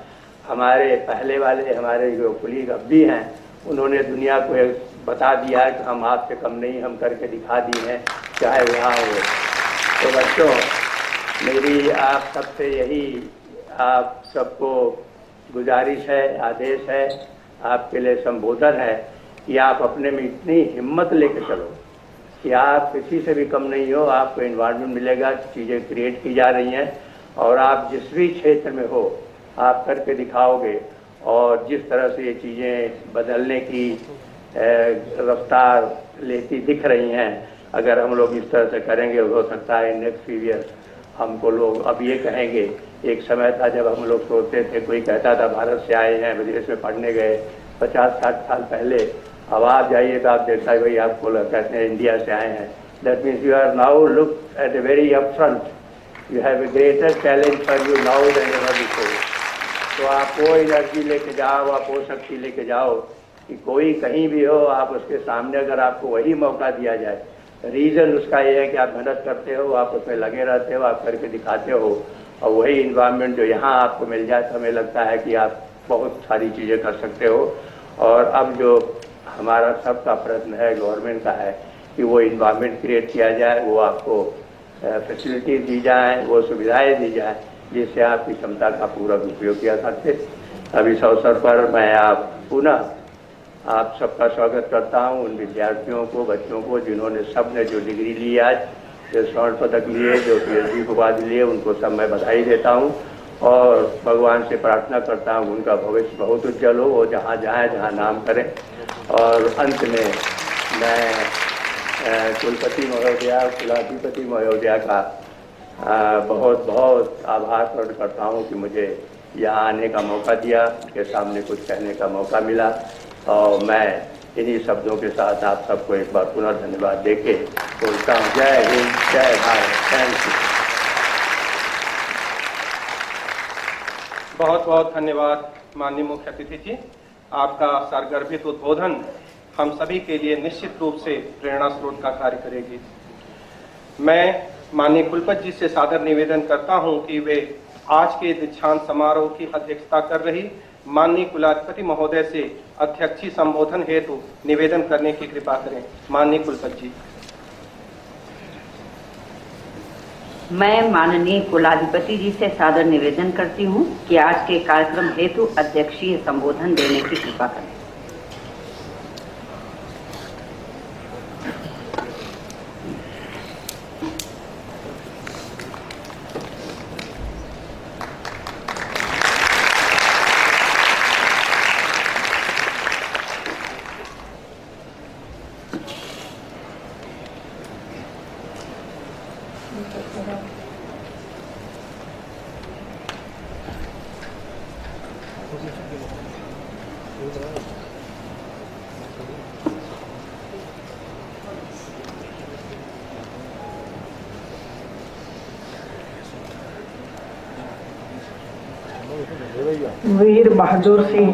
हमारे पहले वाले हमारे जो कुलीग अब भी हैं, उन्होंने दुनिया को बता दिया है कि हम आपसे कम नहीं, हम करके दिखा दिए हैं, चाहे वहाँ हो। तो बच्चों, मेरी आप सबसे यही आप सबको गुजारिश है, आदेश है, आपके लिए संबोधन है कि आप अपने में इतनी हिम्मत लेकर चलो कि आप किसी से भी कम नहीं हो। आपको एनवायरनमेंट मिलेगा, चीज़ें क्रिएट की जा रही हैं, और आप जिस भी क्षेत्र में हो आप करके दिखाओगे। और जिस तरह से ये चीज़ें बदलने की रफ्तार लेती दिख रही हैं, अगर हम लोग इस तरह से करेंगे, हो सकता है नेक्स्ट फ्यू ईयर्स हमको लोग अब ये कहेंगे। एक समय था जब हम लोग सोचते थे, कोई कहता था भारत से आए हैं, विदेश में पढ़ने गए 50-60 साल पहले। अब आप जाइए तो आप देखता है भाई आपको कहते हैं इंडिया से आए हैं। That means you are now look at a very upfront, you have a greater challenge for you now then ever before. तो आप वो एनर्जी लेके जाओ, आप वो शक्ति लेके जाओ कि कोई कहीं भी हो, आप उसके सामने अगर आपको वही मौका दिया जाए, रीज़न उसका ये है कि आप मेहनत करते हो, आप उसमें लगे रहते हो, आप करके दिखाते हो, और वही इन्वायरमेंट जो यहाँ आपको मिल जाए तो हमें लगता है कि आप बहुत सारी चीज़ें कर सकते हो। और अब जो हमारा सबका प्रयत्न है, गवर्नमेंट का है, कि वो इन्वायरमेंट क्रिएट किया जाए, वो आपको फैसिलिटीज दी जाए, वो सुविधाएं दी जाए जिससे आपकी क्षमता का पूरा उपयोग किया सकते। अब इस अवसर पर मैं पुनः आप सबका स्वागत करता हूं, उन विद्यार्थियों को, बच्चों को जिन्होंने सबने जो डिग्री ली आज, जो स्वर्ण पदक लिए, जो PhD की उपाधि लिए, उनको सब मैं बधाई देता हूं और भगवान से प्रार्थना करता हूं उनका भविष्य बहुत उज्जवल हो, वो जहाँ जाए, जहाँ नाम करें। और अंत में मैं कुलपति महोदया, कुलाधिपति महोदया का बहुत बहुत आभार प्रकट करता हूं कि मुझे यहाँ आने का मौका दिया, उनके सामने कुछ कहने का मौका मिला, और मैं इन्हीं शब्दों के साथ आप सबको एक बार पुनः धन्यवाद देके बोलता हूँ। जय हिंद, जय भारत, थैंक यू। बहुत बहुत धन्यवाद माननीय मुख्य अतिथि जी। आपका सरगर्भित उद्बोधन हम सभी के लिए निश्चित रूप से प्रेरणा स्रोत का कार्य करेगी। मैं माननीय कुलपति जी से सादर निवेदन करता हूं कि वे आज के दीक्षांत समारोह की अध्यक्षता कर रही माननीय कुलाधिपति महोदय से अध्यक्षीय संबोधन हेतु निवेदन करने की कृपा करें। माननीय कुलपति जी। मैं माननीय कुलाधिपति जी से सादर निवेदन करती हूं कि आज के कार्यक्रम हेतु अध्यक्षीय संबोधन देने की कृपा करें। वीर बहादुर सिंह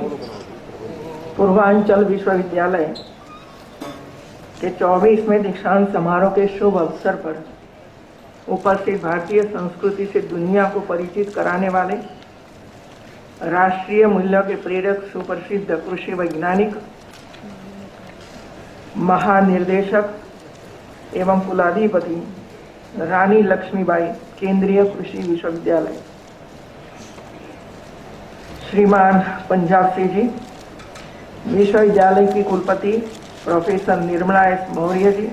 पूर्वांचल विश्वविद्यालय के 24वें दीक्षांत समारोह के शुभ अवसर पर उपस्थित भारतीय संस्कृति से दुनिया को परिचित कराने वाले राष्ट्रीय मूल्यों के प्रेरक सुप्रसिद्ध कृषि वैज्ञानिक, महानिर्देशक एवं कुलाधिपति रानी लक्ष्मीबाई केंद्रीय कृषि विश्वविद्यालय श्रीमान पंजाब सिंह जी, विश्वविद्यालय की कुलपति प्रोफेसर निर्मला एस मौर्य जी,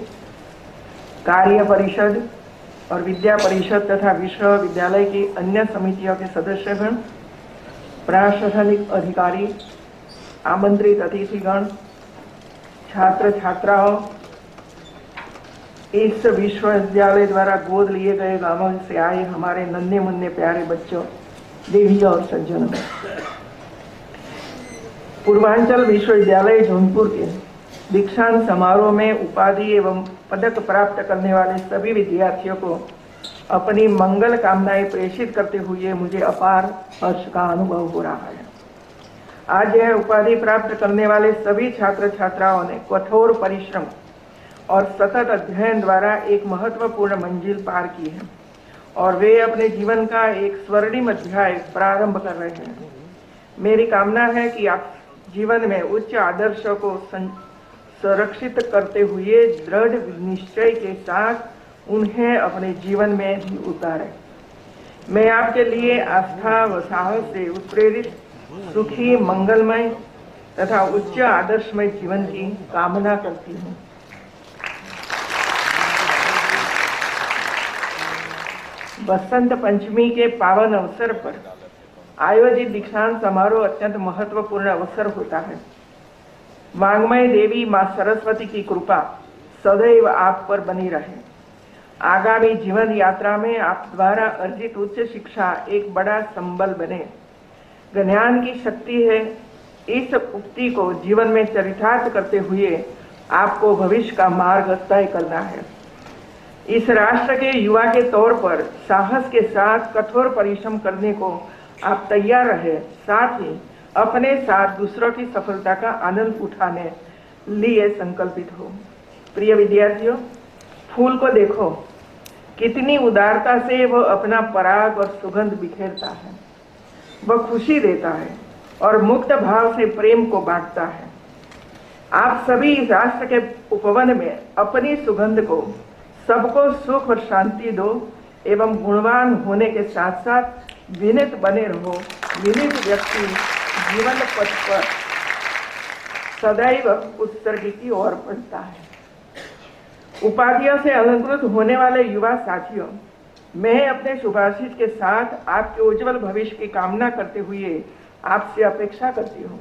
कार्य परिषद और विद्या परिषद तथा विश्वविद्यालय की अन्य समितियों के सदस्यगण, प्रशासनिक अधिकारी, आमंत्रित अतिथिगण, छात्र छात्राओं, इस विश्वविद्यालय द्वारा गोद लिए गए गांवों से आए हमारे नन्हे मुन्ने प्यारे बच्चों, देवी और सज्जनों, पूर्वांचल विश्वविद्यालय जौनपुर के दीक्षांत समारोह में उपाधि एवं पदक प्राप्त करने वाले सभी विद्यार्थियों को अपनी मंगल कामनाएं प्रेषित करते हुए मुझे अपार हर्ष का अनुभव हो रहा है। आज यह उपाधि प्राप्त करने वाले सभी छात्र छात्राओं ने कठोर परिश्रम और सतत अध्ययन द्वारा एक महत्वपूर्ण मंजिल पार की है और वे अपने जीवन का एक स्वर्णिम अध्याय प्रारंभ कर रहे हैं। मेरी कामना है कि आप जीवन में उच्च आदर्शों को संरक्षित करते हुए दृढ़ निश्चय के साथ उन्हें अपने जीवन में भी उतारें। मैं आपके लिए आस्था व साहस से उत्प्रेरित, सुखी, मंगलमय तथा उच्च आदर्शमय जीवन की कामना करती हूँ। बसंत पंचमी के पावन अवसर पर आयोजित दीक्षांत समारोह अत्यंत महत्वपूर्ण अवसर होता है। वांग्मय देवी मां सरस्वती की कृपा सदैव आप पर बनी रहे। आगामी जीवन यात्रा में आप द्वारा अर्जित उच्च शिक्षा एक बड़ा संबल बने। ज्ञान की शक्ति है, इस उक्ति को जीवन में चरितार्थ करते हुए आपको भविष्य का मार्ग तय करना है। इस राष्ट्र के युवा के तौर पर साहस के साथ कठोर परिश्रम करने को आप तैयार रहे। साथ ही अपने साथ दूसरों की सफलता का आनंद उठाने लिए संकल्पित हो। प्रिय विद्यार्थियों, फूल को देखो, कितनी उदारता से वह अपना पराग और सुगंध बिखेरता है। वह खुशी देता है और मुक्त भाव से प्रेम को बांटता है। आप सभी इस राष्ट्र के उपवन में अपनी सुगंध को सबको सुख और शांति दो एवं गुणवान होने के साथ साथ विनीत बने रहो। विनीत व्यक्ति जीवन पथ पर सदैव उत्सर्ग की ओर बढ़ता है। उपाधियों से अलंकृत होने वाले युवा साथियों, मैं अपने शुभाशीष के साथ आपके उज्जवल भविष्य की कामना करते हुए आपसे अपेक्षा करती हूँ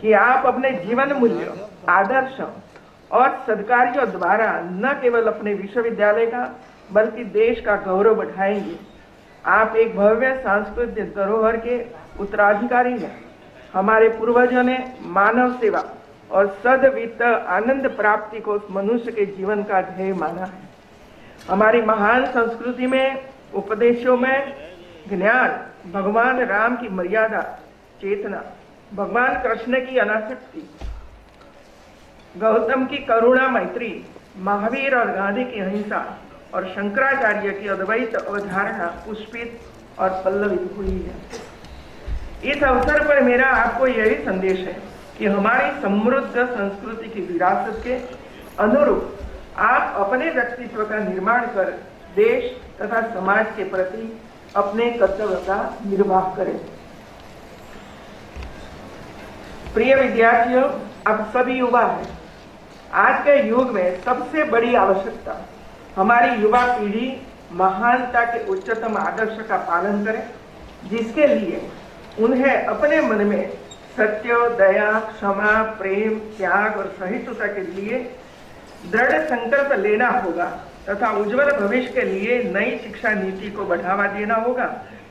कि आप अपने जीवन मूल्यों, आदर्श और सद्कार्यों द्वारा न केवल अपने विश्वविद्यालय का बल्कि देश का गौरव बढ़ाएंगे। आप एक भव्य सांस्कृतिक धरोहर के उत्तराधिकारी हैं। हमारे पूर्वजों ने मानव सेवा और सद्वित्त आनंद प्राप्ति को मनुष्य के जीवन का ध्येय माना है। हमारी महान संस्कृति में उपदेशों में ज्ञान, भगवान राम की मर्यादा, चेतना, भगवान कृष्ण की अनासक्ति, गौतम की करुणा मैत्री, महावीर और गांधी की अहिंसा और शंकराचार्य की अद्वैत अवधारणा पुष्पित और पल्लवित हुई है। इस अवसर पर मेरा आपको यही संदेश है कि हमारी समृद्ध संस्कृति की विरासत के अनुरूप आप अपने व्यक्तित्व का निर्माण कर देश तथा समाज के प्रति अपने कर्तव्य का निर्वाह करें। प्रिय विद्यार्थियों, आप सभी युवा हैं। आज के युग में सबसे बड़ी आवश्यकता हमारी युवा पीढ़ी महानता के उच्चतम आदर्श का पालन करे, जिसके लिए उन्हें अपने मन में सत्य, दया, क्षमा, प्रेम, त्याग और सहिष्णुता के लिए दृढ़ संकल्प लेना होगा तथा उज्जवल भविष्य के लिए नई शिक्षा नीति को बढ़ावा देना होगा,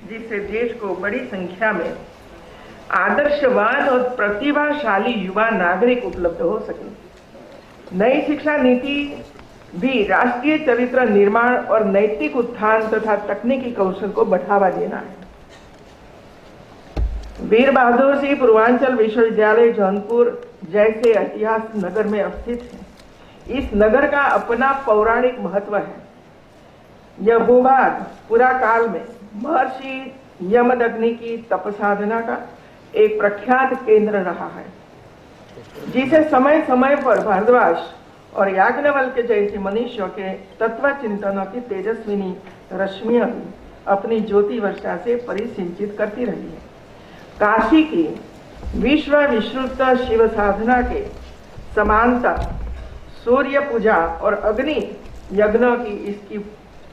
जिससे देश को बड़ी संख्या में आदर्शवान और प्रतिभाशाली युवा नागरिक उपलब्ध हो सके। नई शिक्षा नीति भी राष्ट्रीय चरित्र निर्माण और नैतिक उत्थान तथा तकनीकी कौशल को बढ़ावा देना है। वीर बहादुर सिंह पूर्वांचल विश्वविद्यालय जौनपुर जैसे ऐतिहासिक नगर में स्थित है। इस नगर का अपना पौराणिक महत्व है। यह भूभाग पुरा काल में महर्षि यमदग्नि की तपसाधना का एक प्रख्यात केंद्र रहा है, जिसे समय समय पर भारद्वाज और याज्ञवल्क्य जैसे मनुष्यों के तत्व चिंतनों की तेजस्विनी रश्मियां भी अपनी ज्योति वर्षा से परिसिंचित करती रही है। काशी की विश्व विश्रुत शिव साधना के समानता सूर्य पूजा और अग्नि यज्ञों की इसकी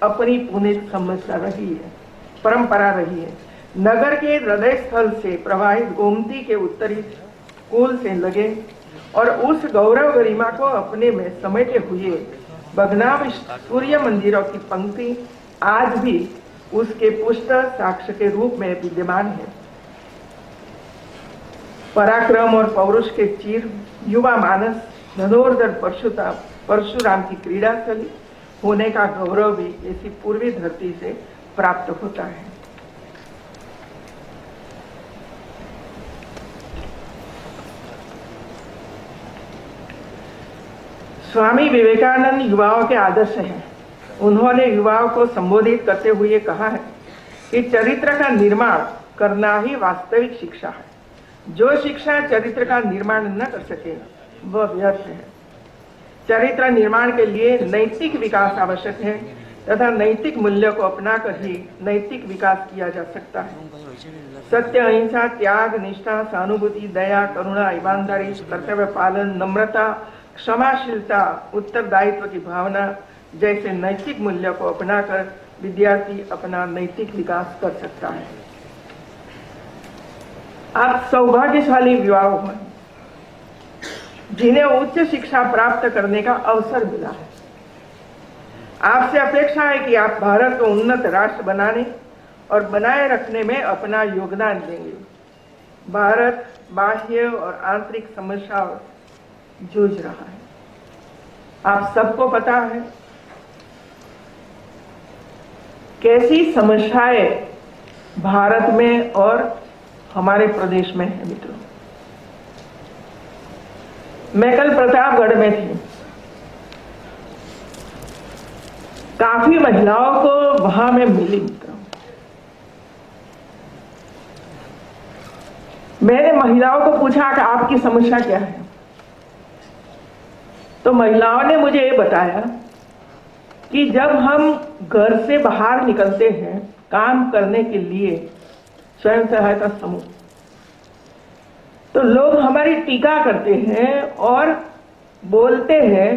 अपनी पुनित समस्या रही है, परंपरा रही है। नगर के हृदय स्थल से प्रवाहित गोमती के उत्तरी कूल से लगे और उस गौरव गरिमा को अपने में समेटे हुए भग्नावशेष सूर्य मंदिरों की पंक्ति आज भी उसके पुष्ट साक्ष्य के रूप में विद्यमान है। पराक्रम और पौरुष के चीर युवा मानस धनुर्धर परशुराम की क्रीड़ा स्थली होने का गौरव भी इसी पूर्वी धरती से प्राप्त होता है। स्वामी विवेकानंद युवाओं के आदर्श हैं। उन्होंने युवाओं को संबोधित करते हुए कहा है कि चरित्र का निर्माण करना ही वास्तविक शिक्षा है। जो शिक्षा चरित्र का निर्माण न कर सके वह व्यर्थ है। चरित्र निर्माण के लिए नैतिक विकास आवश्यक है तथा नैतिक मूल्यों को अपनाकर ही नैतिक विकास किया जा सकता है। सत्य, अहिंसा, त्याग, निष्ठा, सहानुभूति, दया, करुणा, ईमानदारी, कर्तव्य पालन, नम्रता, क्षमाशीलता, उत्तरदायित्व की भावना जैसे नैतिक मूल्यों को अपनाकर विद्यार्थी अपना नैतिक विकास कर सकता है। आप सौभाग्यशाली युवा हैं जिन्हें उच्च शिक्षा प्राप्त करने का अवसर मिला है। आपसे अपेक्षा है कि आप भारत को उन्नत राष्ट्र बनाने और बनाए रखने में अपना योगदान देंगे। भारत बाह्य और आंतरिक समस्याओं जूझ रहा है। आप सबको पता है कैसी समस्याएं भारत में और हमारे प्रदेश में है मित्रों। मैं कल प्रतापगढ़ में थी, काफी महिलाओं को वहां में मिली मित्रों। मैंने महिलाओं को पूछा कि आपकी समस्या क्या है, तो महिलाओं ने मुझे ये बताया कि जब हम घर से बाहर निकलते हैं काम करने के लिए स्वयं सहायता समूह, तो लोग हमारी टीका करते हैं और बोलते हैं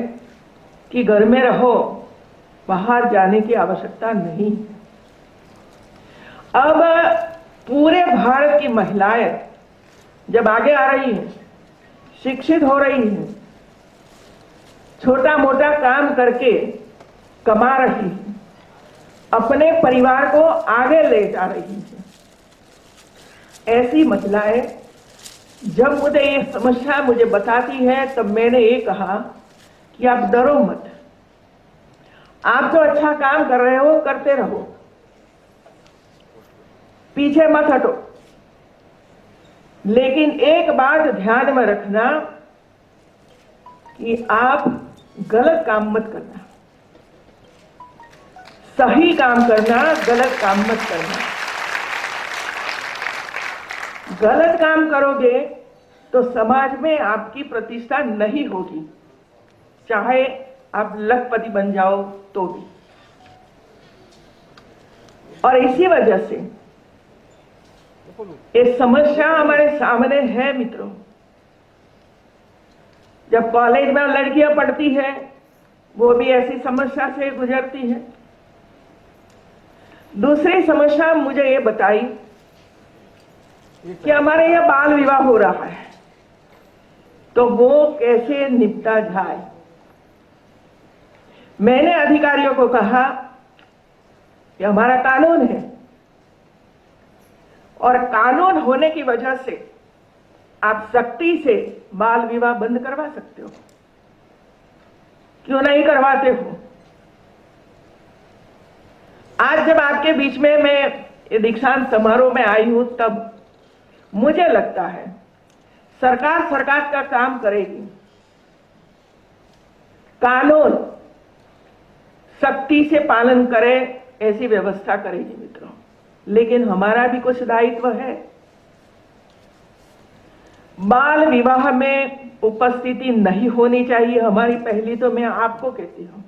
कि घर में रहो, बाहर जाने की आवश्यकता नहीं। अब पूरे भारत की महिलाएं जब आगे आ रही हैं, शिक्षित हो रही हैं, छोटा मोटा काम करके कमा रही हैं, अपने परिवार को आगे ले जा रही हैं, ऐसी महिलाएं जब मुझे ये समस्या मुझे बताती है, तब मैंने ये कहा कि आप डरो मत, आप जो अच्छा काम कर रहे हो करते रहो, पीछे मत हटो, लेकिन एक बात ध्यान में रखना कि आप गलत काम मत करना, सही काम करना, गलत काम मत करना। गलत काम करोगे तो समाज में आपकी प्रतिष्ठा नहीं होगी, चाहे आप लखपति बन जाओ तो भी। और इसी वजह से ये समस्या हमारे सामने है मित्रों। जब कॉलेज में लड़कियां पढ़ती है, वो भी ऐसी समस्या से गुजरती है। दूसरी समस्या मुझे ये बताई कि हमारे यहाँ बाल विवाह हो रहा है, तो वो कैसे निपटा जाए। मैंने अधिकारियों को कहा कि हमारा कानून है और कानून होने की वजह से आप सख्ती से बाल विवाह बंद करवा सकते हो, क्यों नहीं करवाते हो। आज जब आपके बीच में मैं दीक्षांत समारोह में आई हूं, तब मुझे लगता है सरकार का काम करेगी, कानून सख्ती से पालन करे ऐसी व्यवस्था करेगी मित्रों। लेकिन हमारा भी कुछ दायित्व है। बाल विवाह में उपस्थिति नहीं होनी चाहिए हमारी पहली, तो मैं आपको कहती हूं,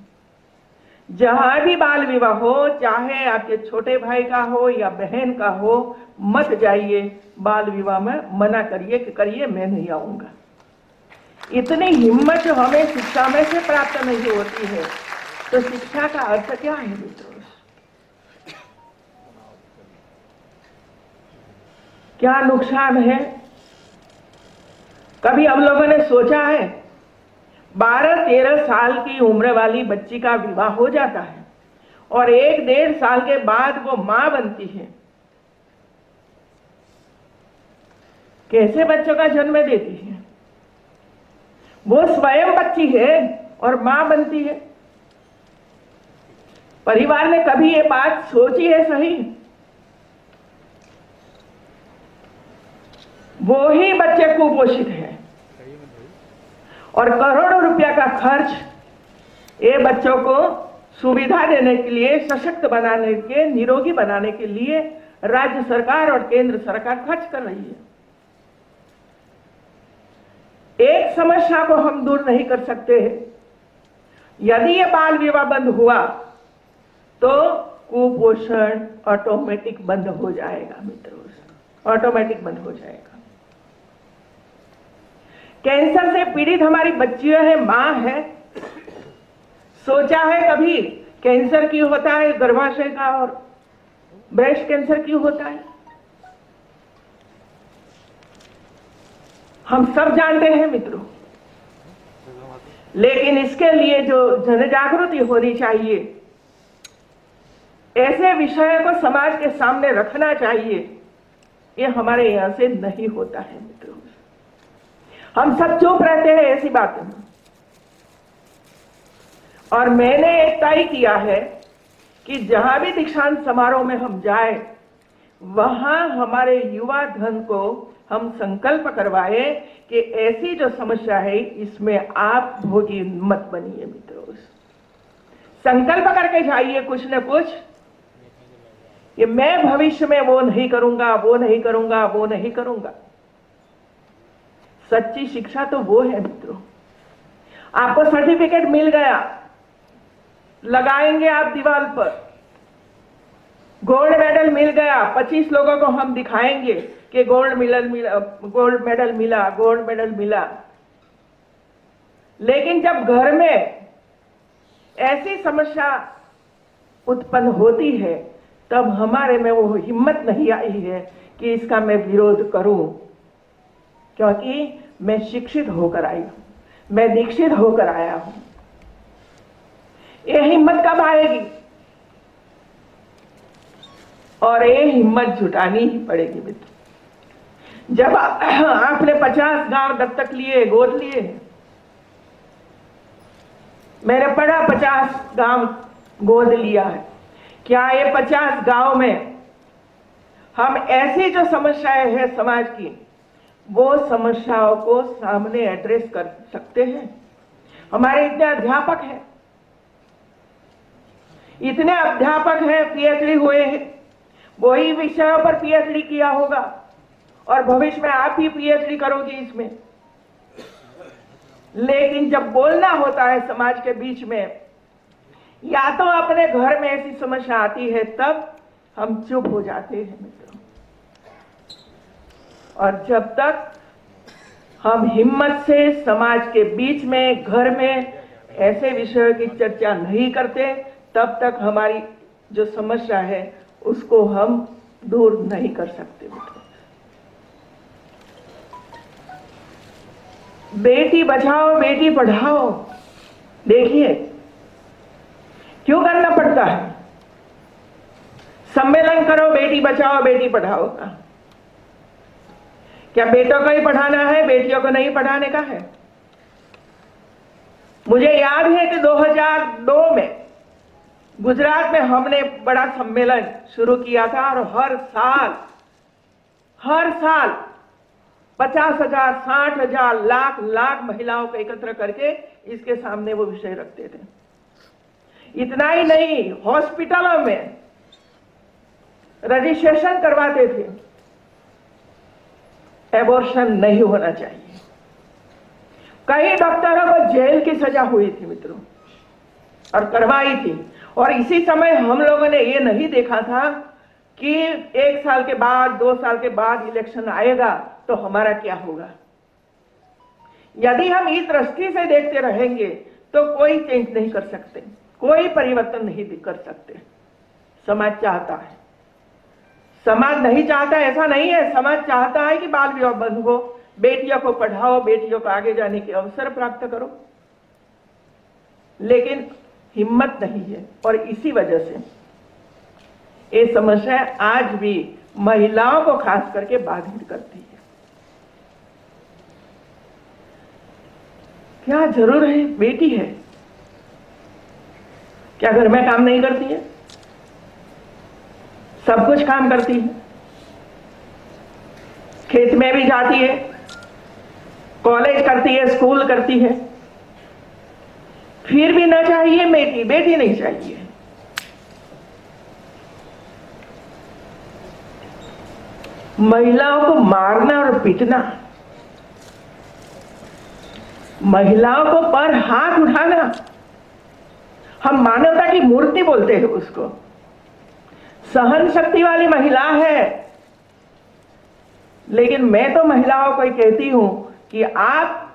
जहां भी बाल विवाह हो, चाहे आपके छोटे भाई का हो या बहन का हो, मत जाइए बाल विवाह में, मना करिए कि करिए, मैं नहीं आऊंगा। इतनी हिम्मत जो हमें शिक्षा में से प्राप्त नहीं होती है, तो शिक्षा का अर्थ क्या है मित्रों? क्या नुकसान है? कभी हम लोगों ने सोचा है 12-13 साल की उम्र वाली बच्ची का विवाह हो जाता है और 1-1.5 साल के बाद वो मां बनती है, कैसे बच्चों का जन्म देती है। वो स्वयं बच्ची है और मां बनती है। परिवार ने कभी ये बात सोची है सही? वो ही बच्चे कुपोषित हैं और करोड़ों रुपया का खर्च ये बच्चों को सुविधा देने के लिए, सशक्त बनाने के, निरोगी बनाने के लिए राज्य सरकार और केंद्र सरकार खर्च कर रही है। एक समस्या को हम दूर नहीं कर सकते। यदि ये बाल विवाह बंद हुआ तो कुपोषण ऑटोमेटिक बंद हो जाएगा मित्रों, ऑटोमेटिक बंद हो जाएगा। कैंसर से पीड़ित हमारी बच्चियां हैं, मां है, सोचा है कभी कैंसर क्यों होता है गर्भाशय का और ब्रेस्ट कैंसर क्यों होता है? हम सब जानते हैं मित्रों, लेकिन इसके लिए जो जन जागृति होनी चाहिए, ऐसे विषयों को समाज के सामने रखना चाहिए, ये हमारे यहां से नहीं होता है मित्रों। हम सब चुप रहते हैं ऐसी बातें में। और मैंने एक तय किया है कि जहां भी दीक्षांत समारोह में हम जाए, वहां हमारे युवा धन को हम संकल्प करवाए कि ऐसी जो समस्या है इसमें आप भोगी मत बनिए मित्रों। संकल्प करके जाइए कुछ न कुछ कि मैं भविष्य में वो नहीं करूंगा, वो नहीं करूंगा, वो नहीं करूंगा। सच्ची शिक्षा तो वो है मित्रों। आपको सर्टिफिकेट मिल गया, लगाएंगे आप दीवार पर, गोल्ड मेडल मिल गया, 25 लोगों को हम दिखाएंगे कि गोल्ड मेडल मिला। लेकिन जब घर में ऐसी समस्या उत्पन्न होती है तब हमारे में वो हिम्मत नहीं आई है कि इसका मैं विरोध करूं, क्योंकि मैं शिक्षित होकर आई हूं, मैं दीक्षित होकर आया हूं। ये हिम्मत कब आएगी? और ये हिम्मत जुटानी ही पड़ेगी मित्र। जब आपने 50 गांव दत्तक लिए, गोद लिए, मैंने पढ़ा 50 गांव गोद लिया है। क्या ये 50 गांव में हम ऐसी जो समस्याएं हैं समाज की, वो समस्याओं को सामने एड्रेस कर सकते हैं? हमारे इतने अध्यापक हैं, इतने अध्यापक हैं, पीएचडी हुए हैं, वही विषयों पर पीएचडी किया होगा और भविष्य में आप ही पीएचडी करोगे इसमें। लेकिन जब बोलना होता है समाज के बीच में, या तो अपने घर में ऐसी समस्या आती है तब हम चुप हो जाते हैं मित्रों। और जब तक हम हिम्मत से समाज के बीच में, घर में ऐसे विषयों की चर्चा नहीं करते, तब तक हमारी जो समस्या है उसको हम दूर नहीं कर सकते मित्रों। बेटी बचाओ बेटी पढ़ाओ, देखिए क्यों करना पड़ता है? सम्मेलन करो बेटी बचाओ बेटी पढ़ाओ का। क्या बेटों को ही पढ़ाना है, बेटियों को नहीं पढ़ाने का है? मुझे याद है कि 2002 में गुजरात में हमने बड़ा सम्मेलन शुरू किया था और हर साल 50,000, 60,000, लाख महिलाओं को एकत्र करके इसके सामने वो विषय रखते थे। इतना ही नहीं, हॉस्पिटलों में रजिस्ट्रेशन करवाते थे, एबॉर्शन नहीं होना चाहिए। कई डॉक्टरों को जेल की सजा हुई थी मित्रों, और करवाई थी। और इसी समय हम लोगों ने ये नहीं देखा था कि 1 साल के बाद, 2 साल के बाद इलेक्शन आएगा तो हमारा क्या होगा। यदि हम इस दृष्टि से देखते रहेंगे तो कोई चेंज नहीं कर सकते, कोई परिवर्तन नहीं कर सकते। समाज चाहता है, समाज नहीं चाहता ऐसा नहीं है। समाज चाहता है कि बाल विवाह बंद हो, बेटियों को पढ़ाओ, बेटियों को आगे जाने के अवसर प्राप्त करो, लेकिन हिम्मत नहीं है। और इसी वजह से ये समस्या आज भी महिलाओं को खास करके बाधित करती है। क्या जरूर है? बेटी है, क्या घर में काम नहीं करती है? सब कुछ काम करती है, खेत में भी जाती है, कॉलेज करती है, स्कूल करती है, फिर भी न चाहिए बेटी, बेटी नहीं चाहिए। महिलाओं को मारना और पीटना, महिलाओं को पर हाथ उठाना, हम मानवता की मूर्ति बोलते हैं उसको। सहन शक्ति वाली महिला है, लेकिन मैं तो महिलाओं को ही कहती हूं कि आप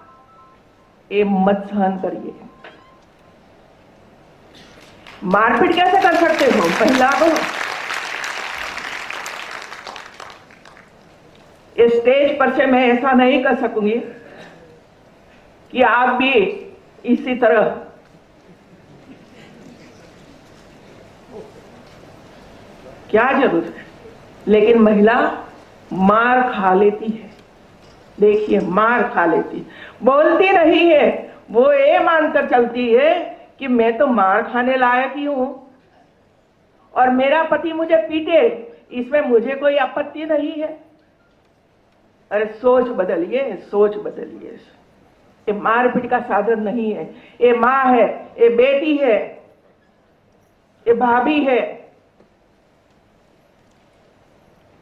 ये मत सहन करिए। मारपीट कैसे कर सकते हो महिला को? इस स्टेज पर से मैं ऐसा नहीं कर सकूंगी कि आप भी इसी तरह क्या जरूरत है। लेकिन महिला मार खा लेती है, देखिए मार खा लेती, बोलती नहीं है, वो ये मानकर चलती है कि मैं तो मार खाने लायक ही हूं और मेरा पति मुझे पीटे इसमें मुझे कोई आपत्ति नहीं है। अरे सोच बदलिए, सोच बदलिए। ये मारपीट का साधन नहीं है। ये माँ है, ये बेटी है, ये भाभी है,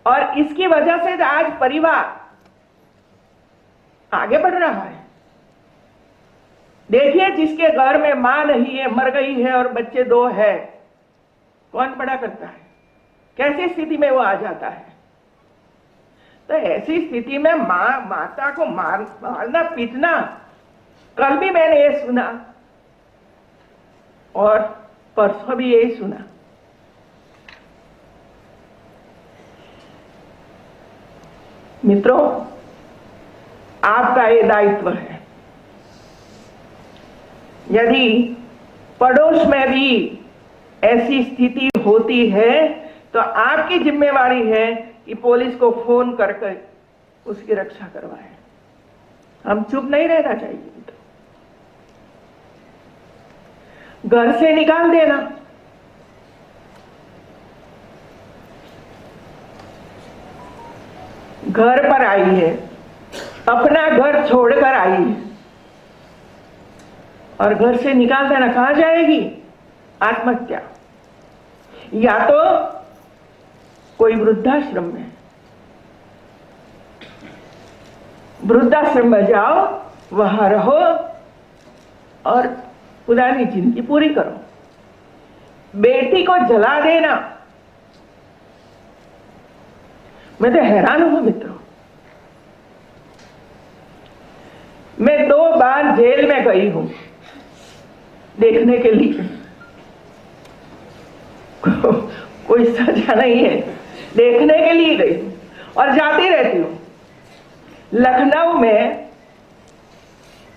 और इसकी वजह से आज परिवार आगे बढ़ रहा है। देखिए, जिसके घर में मां नहीं है, मर गई है, और बच्चे 2 है, कौन बड़ा करता है? कैसी स्थिति में वो आ जाता है? तो ऐसी स्थिति में माता को मारना पीटना, कल भी मैंने ये सुना और परसों भी यही सुना। मित्रों, आपका ये दायित्व है। यदि पड़ोस में भी ऐसी स्थिति होती है तो आपकी जिम्मेवारी है कि पुलिस को फोन करके उसकी रक्षा करवाएं। हम चुप नहीं रहना चाहिए। घर से निकाल देना, घर पर आई है, अपना घर छोड़कर आई है, और घर से निकाल देना, कहां जाएगी? आत्महत्या, या तो कोई वृद्धाश्रम में, वृद्धाश्रम में जाओ, वहां रहो और पुरानी जिंदगी पूरी करो। बेटी को जला देना, मैं तो हैरान हूं मित्रों। मैं 2 बार जेल में गई हूं देखने के लिए। कोई सजा नहीं है, देखने के लिए गई हूं और जाती रहती हूं। लखनऊ में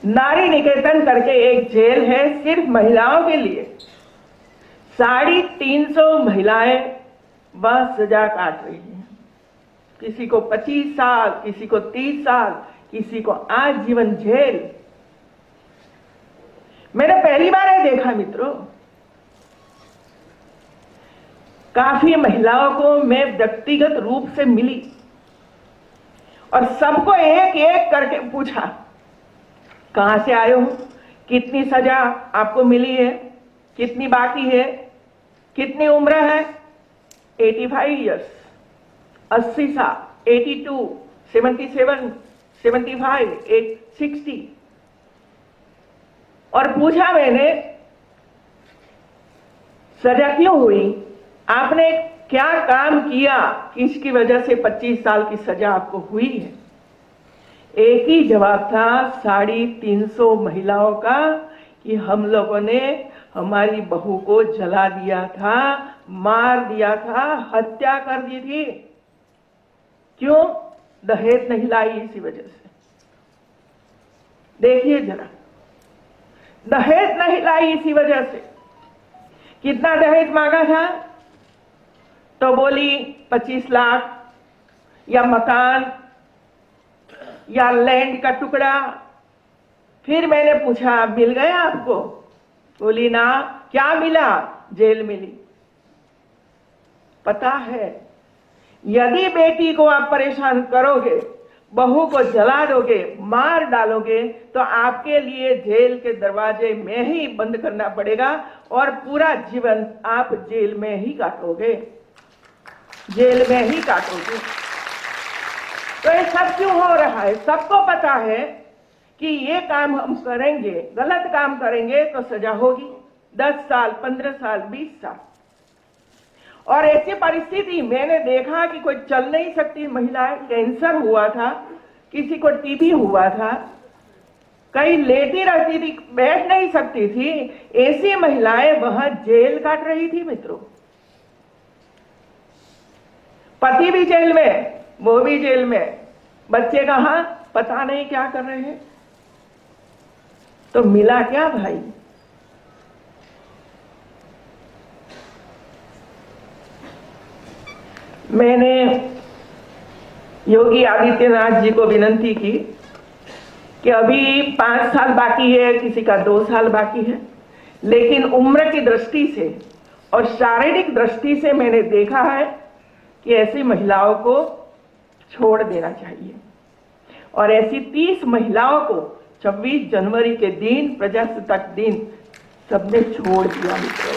नारी निकेतन करके एक जेल है सिर्फ महिलाओं के लिए। 350 महिलाएं वह सजा काट रही हैं। किसी को 25 साल, किसी को 30 साल, किसी को आजीवन जेल। मैंने पहली बार ये देखा मित्रों। काफी महिलाओं को मैं व्यक्तिगत रूप से मिली और सबको एक एक करके पूछा, कहां से आए हो, कितनी सजा आपको मिली है, कितनी बाकी है, कितनी उम्र है? 85 इयर्स, 80 साल, 82, 77, 75, 60। और पूछा मैंने, सजा क्यों हुई? आपने क्या काम किया कि इसकी वजह से 25 साल की सजा आपको हुई है? एक ही जवाब था 350 महिलाओं का कि हम लोगों ने हमारी बहू को जला दिया था, मार दिया था, हत्या कर दी थी। क्यों? दहेज नहीं लाई, इसी वजह से। देखिए जरा, दहेज नहीं लाई इसी वजह से। कितना दहेज मांगा था? तो बोली 25 लाख, या मकान, या लैंड का टुकड़ा। फिर मैंने पूछा, मिल गया आपको? बोली ना। क्या मिला? जेल मिली। पता है, यदि बेटी को आप परेशान करोगे, बहू को जला दोगे, मार डालोगे, तो आपके लिए जेल के दरवाजे में ही बंद करना पड़ेगा और पूरा जीवन आप जेल में ही काटोगे, जेल में ही काटोगे। तो ये सब क्यों हो रहा है? सबको पता है कि ये काम हम करेंगे, गलत काम करेंगे तो सजा होगी, 10 साल, 15 साल, 20 साल। और ऐसी परिस्थिति मैंने देखा कि कोई चल नहीं सकती महिलाएं, कैंसर हुआ था, किसी को टीबी हुआ था, कई लेटी रहती थी, बैठ नहीं सकती थी। ऐसी महिलाएं वहां जेल काट रही थी मित्रों। पति भी जेल में, वो भी जेल में, बच्चे कहां पता नहीं क्या कर रहे हैं। तो मिला क्या भाई? मैंने योगी आदित्यनाथ जी को विनती की कि अभी 5 साल बाकी है, किसी का 2 साल बाकी है, लेकिन उम्र की दृष्टि से और शारीरिक दृष्टि से मैंने देखा है कि ऐसी महिलाओं को छोड़ देना चाहिए। और ऐसी 30 महिलाओं को 26 जनवरी के दिन, प्रजासत्ताक दिन, सबने छोड़ दिया मित्रों।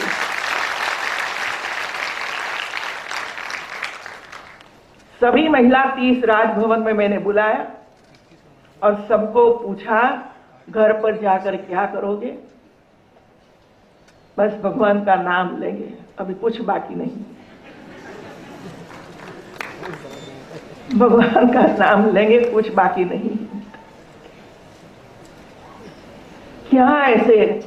सभी महिला 30 राजभवन में मैंने बुलाया और सबको पूछा, घर पर जाकर क्या करोगे? बस भगवान का नाम लेंगे, अभी कुछ बाकी नहीं। भगवान का नाम लेंगे, कुछ बाकी नहीं। क्या ऐसे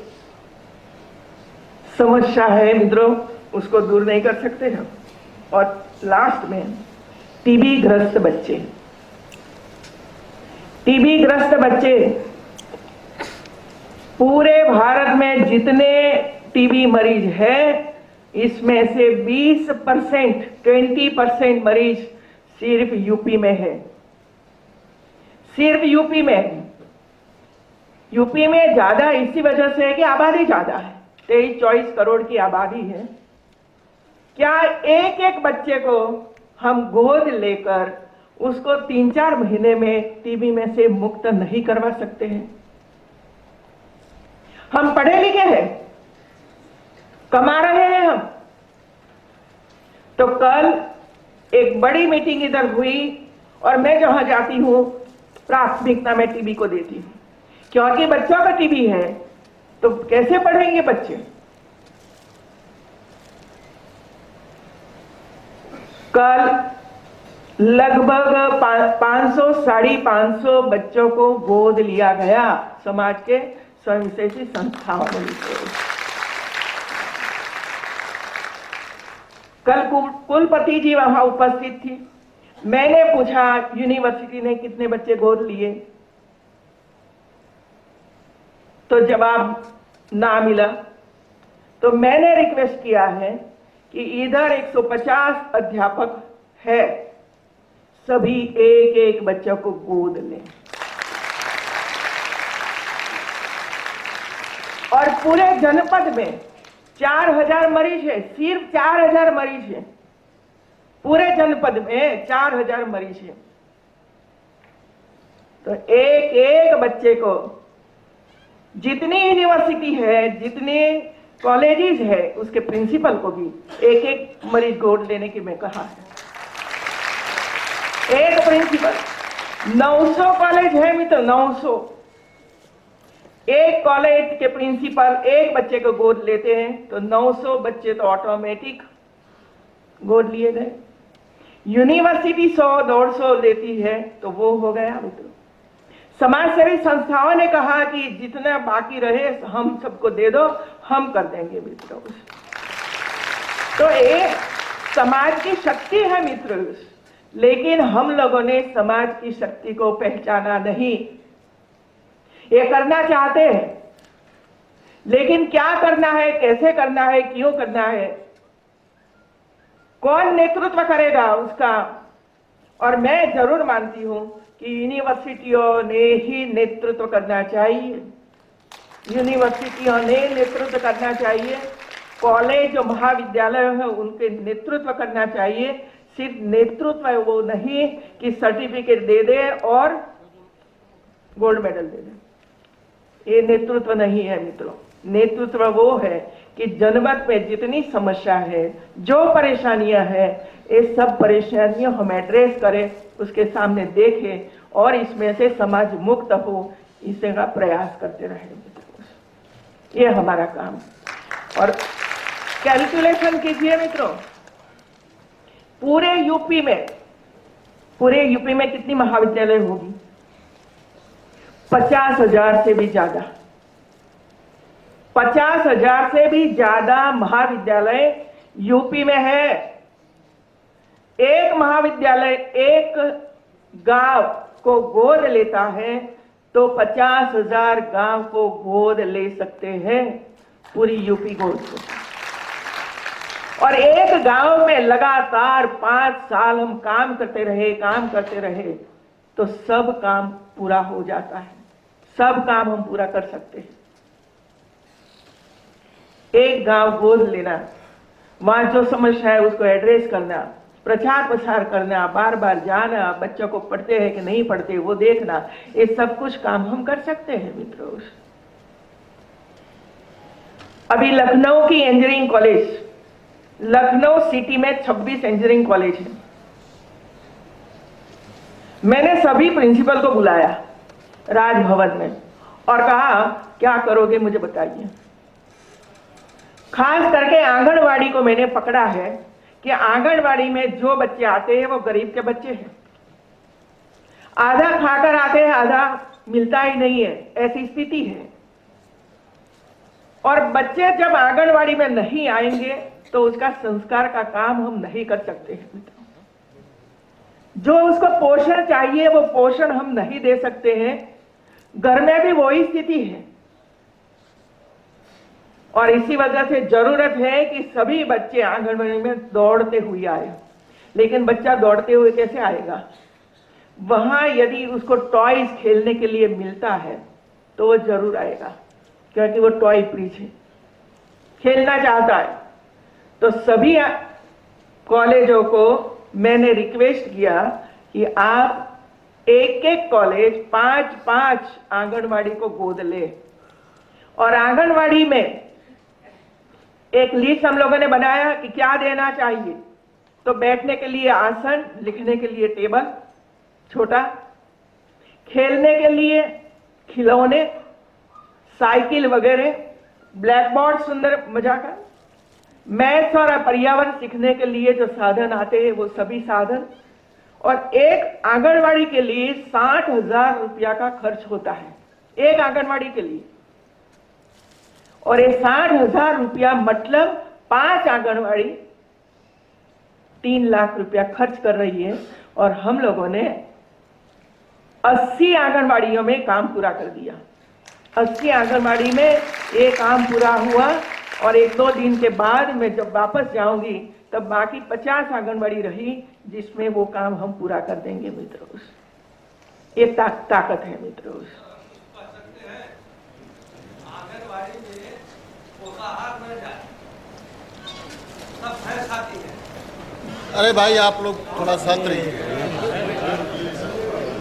समस्या है मित्रों, उसको दूर नहीं कर सकते हम। और लास्ट में टीबी ग्रस्त बच्चे, टीबी ग्रस्त बच्चे, पूरे भारत में जितने टीबी मरीज है, इसमें से 20%, 20% मरीज सिर्फ यूपी में है। सिर्फ यूपी में। यूपी में ज्यादा इसी वजह से है कि आबादी ज्यादा है, 23-24 करोड़ की आबादी है। क्या एक एक बच्चे को हम गोद लेकर उसको 3-4 महीने में टीबी में से मुक्त नहीं करवा सकते हैं? हम पढ़े लिखे हैं, कमा रहे हैं हम। तो कल एक बड़ी मीटिंग इधर हुई और मैं जहां जाती हूं प्राथमिकता में टीबी को देती हूं, क्योंकि बच्चों का टीबी है तो कैसे पढ़ेंगे बच्चे? कल लगभग 500-550 बच्चों को गोद लिया गया समाज के स्वयंसेवी संस्थाओं में। कल कुलपति जी वहां उपस्थित थी। मैंने पूछा यूनिवर्सिटी ने कितने बच्चे गोद लिए, तो जवाब ना मिला। तो मैंने रिक्वेस्ट किया है कि इधर 150 अध्यापक है, सभी एक एक बच्चों को गोद लें। और पूरे जनपद में 4000 मरीज है, सिर्फ 4000 मरीज है। पूरे जनपद में 4000 मरीज है। तो एक एक बच्चे को, जितनी यूनिवर्सिटी है, जितने कॉलेजेस है, उसके प्रिंसिपल को भी एक एक मरीज गोद लेने की मैं कहा है। एक प्रिंसिपल, 900 कॉलेज है मित्र, 900। एक कॉलेज के प्रिंसिपल एक बच्चे को गोद लेते हैं तो 900 बच्चे तो ऑटोमेटिक गोद लिए गए। यूनिवर्सिटी 100-150 लेती है तो वो हो गया मित्रों। समाजसेवी संस्थाओं ने कहा कि जितना बाकी रहे हम सबको दे दो, हम कर देंगे मित्रों। तो ये समाज की शक्ति है मित्रों, लेकिन हम लोगों ने समाज की शक्ति को पहचाना नहीं। ये करना चाहते हैं, लेकिन क्या करना है, कैसे करना है, क्यों करना है, कौन नेतृत्व करेगा उसका। और मैं जरूर मानती हूं कि यूनिवर्सिटियों ने ही नेतृत्व करना चाहिए। यूनिवर्सिटियों ने नेतृत्व करना चाहिए, कॉलेज और महाविद्यालय है उनके नेतृत्व करना चाहिए। सिर्फ नेतृत्व वो नहीं कि सर्टिफिकेट दे दे और गोल्ड मेडल दे दे, ये नेतृत्व नहीं है मित्रों। नेतृत्व वो है कि जनपद में जितनी समस्या है, जो परेशानियां हैं, ये सब परेशानियां हम एड्रेस करें, उसके सामने देखें और इसमें से समाज मुक्त हो, इसे का प्रयास करते रहे। ये हमारा काम। और कैलकुलेशन कीजिए मित्रों, पूरे यूपी में कितनी महाविद्यालय होगी? 50,000 से भी ज्यादा, 50,000 से भी ज्यादा महाविद्यालय यूपी में है। एक महाविद्यालय एक गांव को गोद लेता है तो 50,000 गांव को गोद ले सकते हैं, पूरी यूपी गोद को। और एक गांव में लगातार 5 साल हम काम करते रहे तो सब काम पूरा हो जाता है, सब काम हम पूरा कर सकते हैं। एक गांव गोद लेना, वहां जो समस्या है उसको एड्रेस करना, प्रचार प्रसार करना, बार बार जाना, बच्चों को पढ़ते हैं कि नहीं पढ़ते वो देखना, ये सब कुछ काम हम कर सकते हैं मित्रों। अभी लखनऊ की इंजीनियरिंग कॉलेज, लखनऊ सिटी में 26 इंजीनियरिंग कॉलेज है। मैंने सभी प्रिंसिपल को बुलाया राजभवन में और कहा क्या करोगे मुझे बताइए। खास करके आंगनवाड़ी को मैंने पकड़ा है कि आंगनवाड़ी में जो बच्चे आते हैं वो गरीब के बच्चे हैं, आधा खाकर आते हैं, आधा मिलता ही नहीं है, ऐसी स्थिति है। और बच्चे जब आंगनवाड़ी में नहीं आएंगे तो उसका संस्कार का काम हम नहीं कर सकते हैं मित्रों। जो उसको पोषण चाहिए वो पोषण हम नहीं दे सकते हैं। घर में भी वही स्थिति है और इसी वजह से जरूरत है कि सभी बच्चे आंगनवाड़ी में दौड़ते हुए आए। लेकिन बच्चा दौड़ते हुए कैसे आएगा? वहां यदि उसको टॉयज खेलने के लिए मिलता है तो वो जरूर आएगा, क्योंकि वो टॉय प्लीज है, खेलना चाहता है। तो सभी कॉलेजों को मैंने रिक्वेस्ट किया कि आप एक एक कॉलेज 5-5 आंगनवाड़ी को गोद ले और आंगनवाड़ी में एक लिस्ट हम लोगों ने बनाया कि क्या देना चाहिए। तो बैठने के लिए आसन, लिखने के लिए टेबल छोटा, खेलने के लिए खिलौने, साइकिल वगैरह, ब्लैक बोर्ड सुंदर मजा का, मैथ्स और पर्यावरण सीखने के लिए जो साधन आते हैं वो सभी साधन। और एक आंगनवाड़ी के लिए 60,000 रुपया का खर्च होता है एक आंगनवाड़ी के लिए। और ये 60,000 रुपया मतलब 5 आंगनवाड़ी 3 लाख रुपया खर्च कर रही है। और हम लोगों ने 80 आंगनवाड़ियों में काम पूरा कर दिया। 80 आंगनवाड़ी में ये काम पूरा हुआ और 1-2 दिन के बाद मैं जब वापस जाऊंगी तब बाकी 50 आंगनवाड़ी रही जिसमें वो काम हम पूरा कर देंगे मित्रों। ये ताकत है मित्रों। अरे भाई आप लोग थोड़ा शांत रहिए।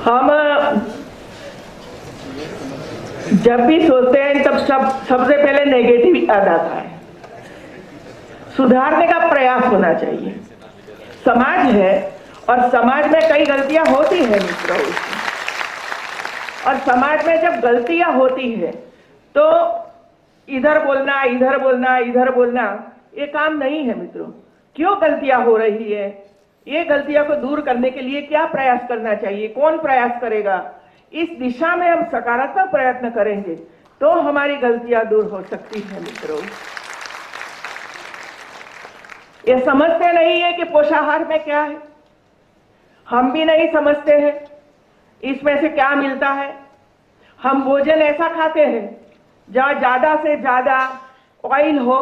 हम जब भी सोचते हैं तब सबसे पहले नेगेटिव याद आता है। सुधारने का प्रयास होना चाहिए। समाज है और समाज में कई गलतियां होती हैं मित्रों। और समाज में जब गलतियां होती है तो इधर बोलना, इधर बोलना, इधर बोलना ये काम नहीं है मित्रों। क्यों गलतियां हो रही है, ये गलतियों को दूर करने के लिए क्या प्रयास करना चाहिए, कौन प्रयास करेगा, इस दिशा में हम सकारात्मक प्रयत्न करेंगे तो हमारी गलतियां दूर हो सकती है मित्रों। ये समझते नहीं है कि पोषाहार में क्या है, हम भी नहीं समझते हैं इसमें से क्या मिलता है। हम भोजन ऐसा खाते हैं जहाँ ज्यादा से ज्यादा ऑयल हो,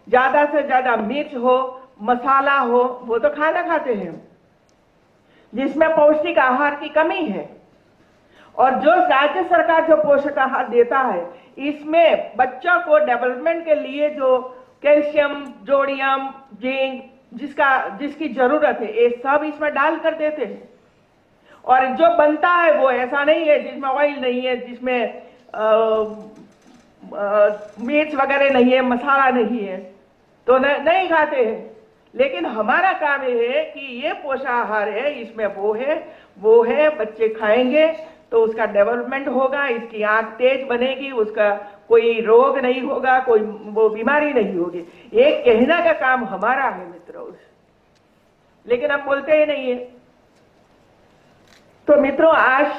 ज्यादा से ज्यादा मिर्च हो, मसाला हो, वो तो खाना खाते हैं जिसमें पौष्टिक आहार की कमी है। और जो राज्य सरकार जो पोषक आहार देता है इसमें बच्चों को डेवलपमेंट के लिए जो कैल्शियम, जोडियम, जिंक जिसकी जरूरत है ये सब इसमें डाल कर देते हैं। और जो बनता है वो ऐसा नहीं है जिसमें ऑयल नहीं है, जिसमें मिर्च वगैरह नहीं है, मसाला नहीं है, तो नहीं खाते हैं। लेकिन हमारा काम ये है कि ये पोषाहार है, इसमें वो है, बच्चे खाएंगे तो उसका डेवलपमेंट होगा, इसकी आंख तेज बनेगी, उसका कोई रोग नहीं होगा, कोई वो बीमारी नहीं होगी। ये कहना का काम हमारा है मित्रों, लेकिन हम बोलते ही नहीं है। तो मित्रों आज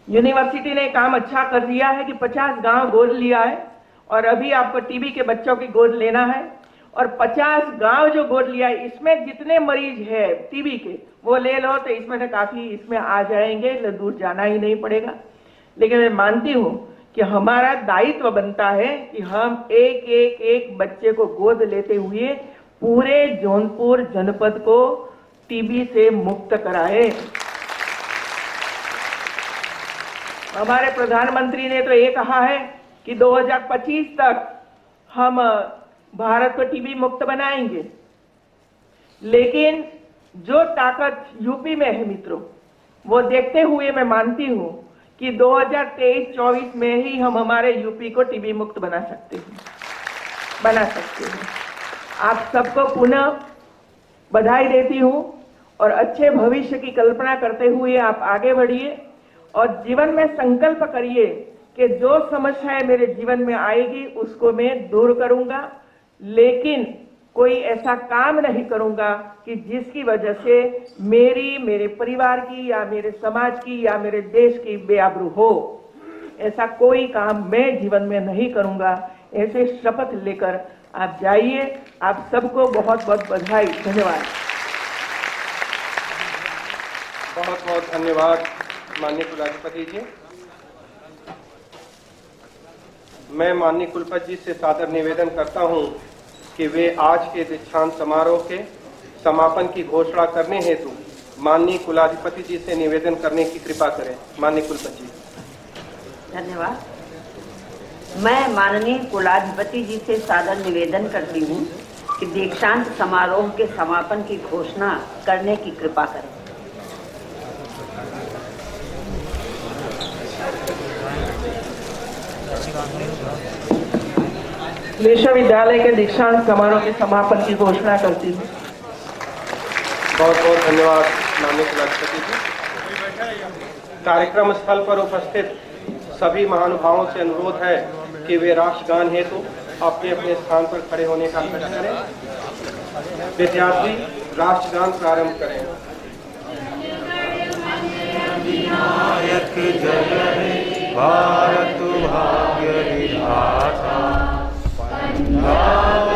यूनिवर्सिटी ने काम अच्छा कर दिया है कि 50 गांव गोद लिया है और अभी आपको टीबी के बच्चों की गोद लेना है। और 50 गांव जो गोद लिया है इसमें जितने मरीज है टीबी के वो ले लो तो इसमें से काफी इसमें आ जाएंगे, दूर जाना ही नहीं पड़ेगा। लेकिन मैं मानती हूं कि हमारा दायित्व बनता है कि हम एक बच्चे को गोद लेते हुए पूरे जौनपुर जनपद को टीबी से मुक्त कराए। हमारे प्रधानमंत्री ने तो ये कहा है कि 2025 तक हम भारत को टीबी मुक्त बनाएंगे। लेकिन जो ताकत यूपी में है मित्रों, वो देखते हुए मैं मानती हूं कि 2023-24 में ही हम हमारे यूपी को टीबी मुक्त बना सकते हैं। आप सबको पुनः बधाई देती हूं और अच्छे भविष्य की कल्पना करते हुए आप आगे बढ़िए और जीवन में संकल्प करिए कि जो समस्याएं मेरे जीवन में आएगी उसको मैं दूर करूंगा, लेकिन कोई ऐसा काम नहीं करूंगा कि जिसकी वजह से मेरे परिवार की या मेरे समाज की या मेरे देश की बेआबरू हो। ऐसा कोई काम मैं जीवन में नहीं करूंगा। ऐसे शपथ लेकर आप जाइए। आप सबको बहुत बहुत बधाई। धन्यवाद। बहुत बहुत धन्यवाद माननीय कुलाधिपति जी। मैं माननीय कुलपति जी से सादर निवेदन करता हूं कि वे आज के दीक्षांत समारोह के समापन की घोषणा करने हेतु माननीय कुलाधिपति जी से निवेदन करने की कृपा करें। माननीय कुलपति जी। धन्यवाद। मैं माननीय कुलाधिपति जी से सादर निवेदन करती हूँ कि दीक्षांत समारोह के समापन की घोषणा करने की कृपा करें। विश्वविद्यालय के दीक्षांत समारोह के समापन की घोषणा करती हूँ। बहुत बहुत धन्यवाद माननीय कुलाधिपति जी। कार्यक्रम स्थल पर उपस्थित सभी महानुभावों से अनुरोध है कि वे राष्ट्रगान हेतु अपने अपने स्थान पर खड़े होने का कष्ट करें। विद्यार्थी राष्ट्रगान प्रारंभ करें। विनायक जय हे भारत भाग्य विधाता पंजाब